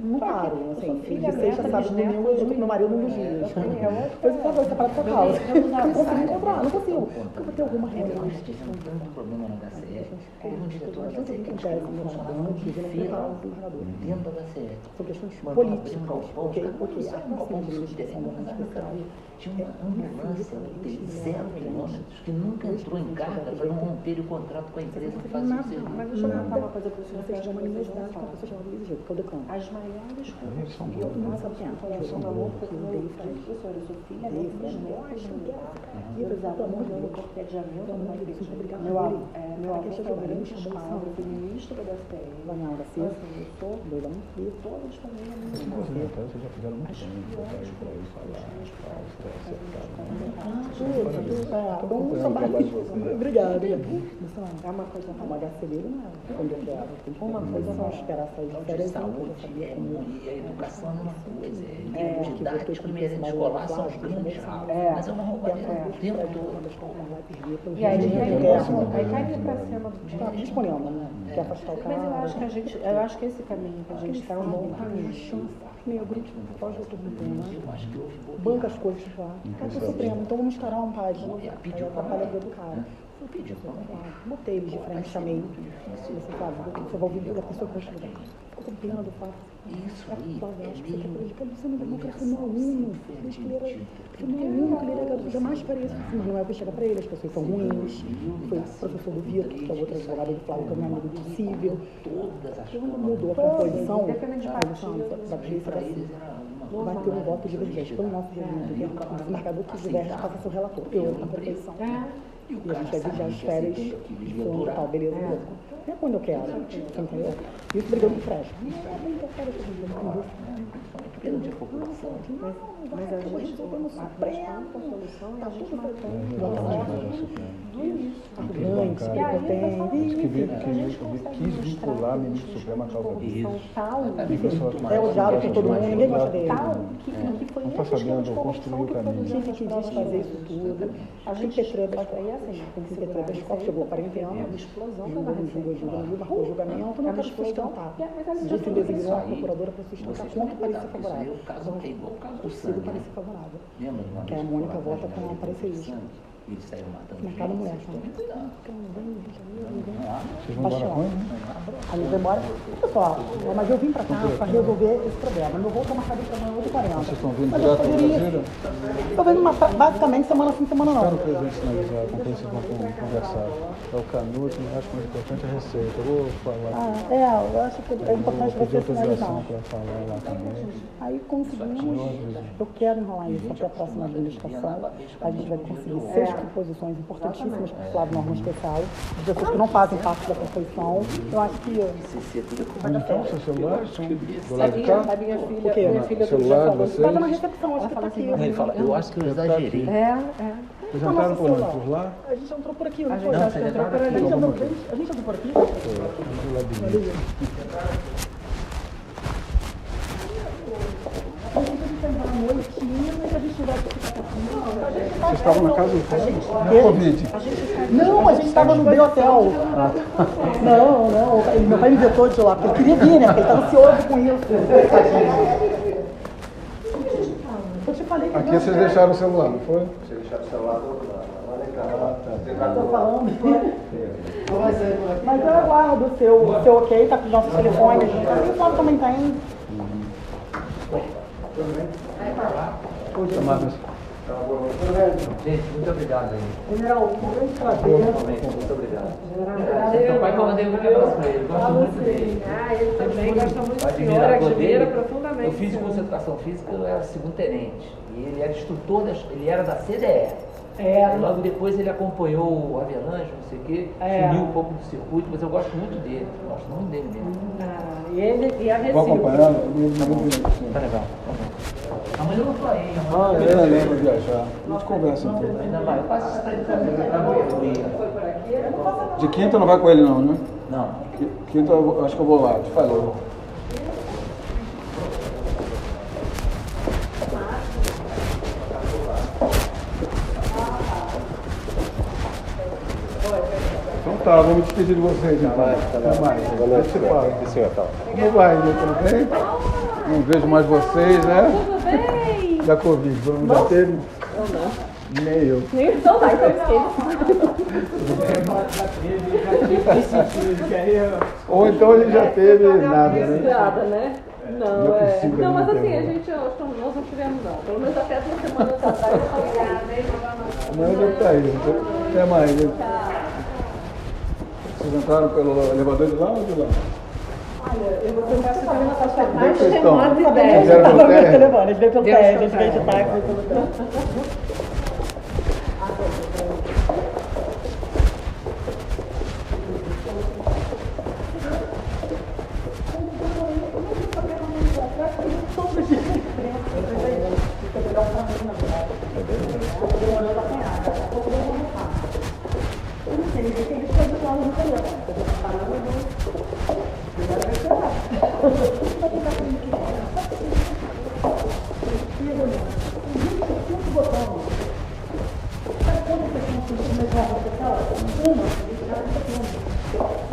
não paro, assim, de sexta, sábado, domingo, eu tô com meu marido nos dias. Depois eu falo, separado pra causa. Não consigo encontrar, não consigo. Eu vou ter alguma reunião.
Eu acho que tem um grande problema na HCE. Teve um diretor da HCE que
acontece
tinha
no
uma funcionário
Ramadan,
de
que não
fila
tem governador.
dentro da HCE.
São questões
Mandou abrir
políticas,
um galpão,
ok?
os caras
Ok.
fizeram um galpão de subterrâneo, tinha uma ambulância de 0 quilômetros que nunca entrou em carga para não romper o contrato com a empresa que fazia o serviço.
Mas deixa eu contar uma coisa para
Você chama uma universidade para você chamar de jeito, que é o decano.
As maiores
Eles são
que eu
bons,
faço
né?
relação ao amor, porque eu professora, eu sou filha da bisneta militar. Meus avós no cortejamento da igreja. Meu avô trabalhou em escola, eu fui ministro da STM.
Vanhal da
Então,
Cesta,
assim, eu sou
doida muito frio.
todas famílias
Vocês já fizeram muito bem, botar aí para ele falar,
Obrigada.
É uma coisa
Uma HCD não é quando eu quero. Tem que uma coisa não esperar sair de
Então, de
férias.
saúde e a educação é uma coisa. Em termos didáticos, no merenda escolar são os grandes ralos. Mas é uma roubalheira o tempo todo.
E aí cairia para cima
Está disponível, né? Quer afastar o cara.
Mas eu acho que esse caminho que a gente está é um bom caminho.
Negro, pós-doutor do tema.
Eu acho que houve
Banca as coisas lá. Vai pro Supremo, então vamos instaurar uma página. Aí atrapalha a vida do cara.
Eu pedi para
Botei eles de frente, chamei. Você sabe, você vai ouvir da pessoa que vai estudar. Ficou com pena do fato.
isso aí.
Você quer predicar, você não democracia no aluno. Diz que ele era aluno, que ele era jamais faria isso. Mas não é o que chega para ele, as pessoas são ruins. Foi o professor do Vitor, que é o outro advogado do Flávio, que é meu amigo possível. Quando mudou a composição da polícia da Cida, vai ter um voto divergente pelo nosso regimento. O marcador que diverge passa a ser o relator. Eu, na composição. E a gente vai vigiar as férias de fundo e tal, beleza, beleza. Não é quando eu quero, entendeu? Isso brigando com o Fresco.
Pela população.
Mas a gente prestando a solução e a gente matando
Arrogante,
que quis vincular o ministro Supremo à causa dele.
É odiado por todo mundo, ninguém gosta dele.
Não está sabendo construir o caminho.
Gente que diz fazer isso tudo. A gente tem que ter treva de escola, chegou a 40 anos, a explosão da julgamento, marcou o julgamento, não quero sustentar. A gente designou a procuradora para sustentar contra o parecer favorável.
O caso é igual o caso do
Consigo
sangue.
parecer favorável.
Lembra de uma
Que a
vez
Mônica
lá,
vota com a parecerista.
Eles saíram matando
Mercado
gente,
Mulher,
assim,
sabe?
Vocês vão embora quando?
Aí eu vou embora. Pessoal, mas eu vim pra cá para resolver esse problema. Meu voo está marcado para amanhã 8h40.
Vocês estão vindo
Mas
direto
eu
para
poderia.
Brasília?
Estou vendo basicamente semana sim, semana
Quero
não.
o presidente sinalizar com quem vocês vão conversar. É o Canuto, mas acho mais importante a receita. Eu vou falar.
Eu acho que é importante
Vou pedir
você sinalizar.
autorização para falar lá também.
Aí conseguimos. Eu quero enrolar isso até a próxima administração. A gente vai conseguir 6 composições importantíssimas para o Flávio Norma Especial, de pessoas que não fazem parte da composição. Eu acho que vai dar
Então,
certo.
seus celulares estão do lado de cá?
A minha
O quê?
minha filha
Celular de vocês?
Estava na recepção, acho que está aqui.
Ele fala, eu acho que eu exagerei.
Vocês entraram por onde? Por lá?
A gente entrou por aqui, não
A
foi?
gente
Acho que entrou por ali. A gente entrou por aqui?
Do labirinto. Vocês estavam na casa do Flávio? Covid.
Não, a gente estava no Bem Hotel. Não. Meu pai me vetou de lá, porque ele queria vir, né? Porque ele estava ansioso com isso. Eu te falei que
Aqui vocês deixaram o celular, não foi?
Vocês deixaram o celular lá.
estou falando. Mas eu aguardo o seu ok, tá com os nossos telefones. E o Flávio também tem.
Gente, muito obrigado aí.
General, um grande prazer.
Muito obrigado. Meu pai mandei um abraço para ele. Gosto muito dele.
Ele também gosta muito do senhor,
Admirador
admira
dele.
profundamente.
Eu fiz curso de educação física, eu era segundo tenente. E ele era instrutor, ele era da CDE. E logo depois ele acompanhou o Avelange, não sei o quê, sumiu um pouco do circuito, mas eu gosto muito dele. Gosto muito dele mesmo.
E a
Vou
Recife.
acompanhando.
Tá legal. Tá bom. Amanhã eu não tô aí.
Ah, eu lembro de viajar. A gente conversa então.
Ainda vai. Eu faço essa tradição.
De quinta não vai com ele não, né?
Não.
Quinta eu acho que eu vou lá, te falei. Então tá, vamos despedir de vocês então. Até mais. Como vai, tudo bem? Não vejo mais vocês, né?
Tudo bem?
Da Covid, já teve? Nem eu.
Então tá, então esquece.
Ou então a gente já teve nada, né?
Nada, né? Não,
Não é
é.
possível,
Não, mas
não
assim,
tem.
a gente, nós não tivemos não. Pelo menos até 2 semanas atrás eu falei,
Amanhã deve estar aí. Até mais. Né? Vocês entraram pelo elevador de lá ou de lá?
eu vou tentar saber na sua
Onde é que vocês estão?
mais
Fizeram
ideia.
pelo térreo?
telefone, a gente veio pelo teste, a gente veio de táxi, veio pelo teste.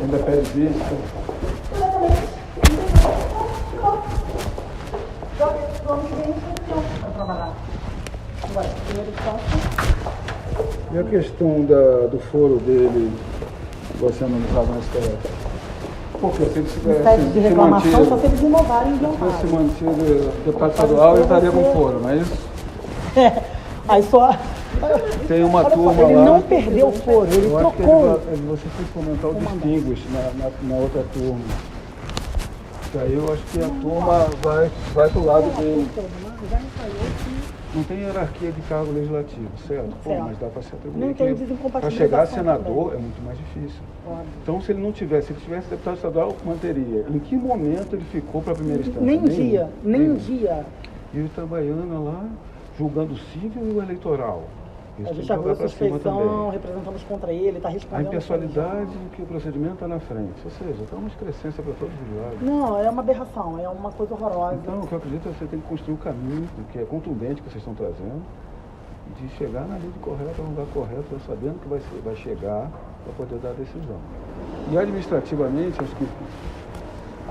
Ainda pede vista. E a questão do foro dele vai ser analisado na STF? Porque se ele tivesse
Pede de reclamação, só se
mantido,
eles inovarem e
se tivesse
inventarem.
mantido deputado estadual, ele estaria com foro, não é isso?
Aí só.
Tem uma
Olha só,
turma
ele
lá.
não perdeu o foro, ele
Eu acho que
trocou.
você tem que comentar o distinguish na outra turma. Que aí eu acho que a turma vai pro lado dele. Não tem hierarquia de cargo legislativo, certo? Pô,
Certo.
mas dá para se atribuir.
Não tem
Para
desincompatibilização
chegar a senador
também.
é muito mais difícil.
Claro.
Então, se ele tivesse deputado estadual, manteria. Em que momento ele ficou para a primeira instância?
Nem um
Nenhum.
dia, nem um
Nenhum.
dia.
E o Itabaiana lá, julgando o civil e o eleitoral. Isso
A
tem
gente
que
abriu
jogar para cima
suspeição,
também.
representamos contra ele, está
A
respondendo.
impessoalidade que o procedimento está na frente. Ou seja, está uma excrescência para todos os lados.
Não, é uma aberração, é uma coisa horrorosa.
Então, o que eu acredito é que você tem que construir o caminho, que é contundente que vocês estão trazendo, de chegar na lide correta, no lugar correto, sabendo que vai chegar para poder dar a decisão. E administrativamente,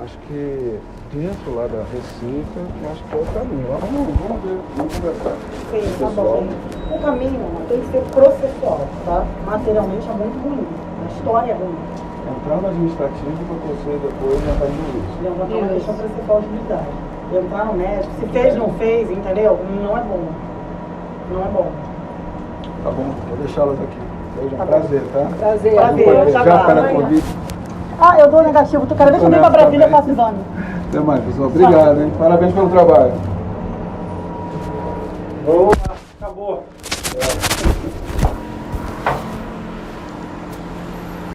acho que dentro lá da Receita, acho que é o caminho. Lá, vamos ver, vamos conversar.
Sim, tá bom. O caminho tem que ser processual, tá? Materialmente é muito ruim, a história é ruim.
Entrar no administrativo para você depois já está indo isso.
Levantar uma questão processual de unidade. Entrar no médico, se fez, não fez, entendeu? Não é bom. Não é bom.
Tá bom, vou deixá-las aqui. Hoje é um
Tá bom.
prazer, tá?
Prazer.
Prazer,
Já
tá
para
bom.
a convite.
Ah, eu dou negativo. Cada vez que eu venho pra Brasília, eu faço exame.
Até mais, pessoal. Obrigado, hein? Parabéns pelo trabalho.
Vamos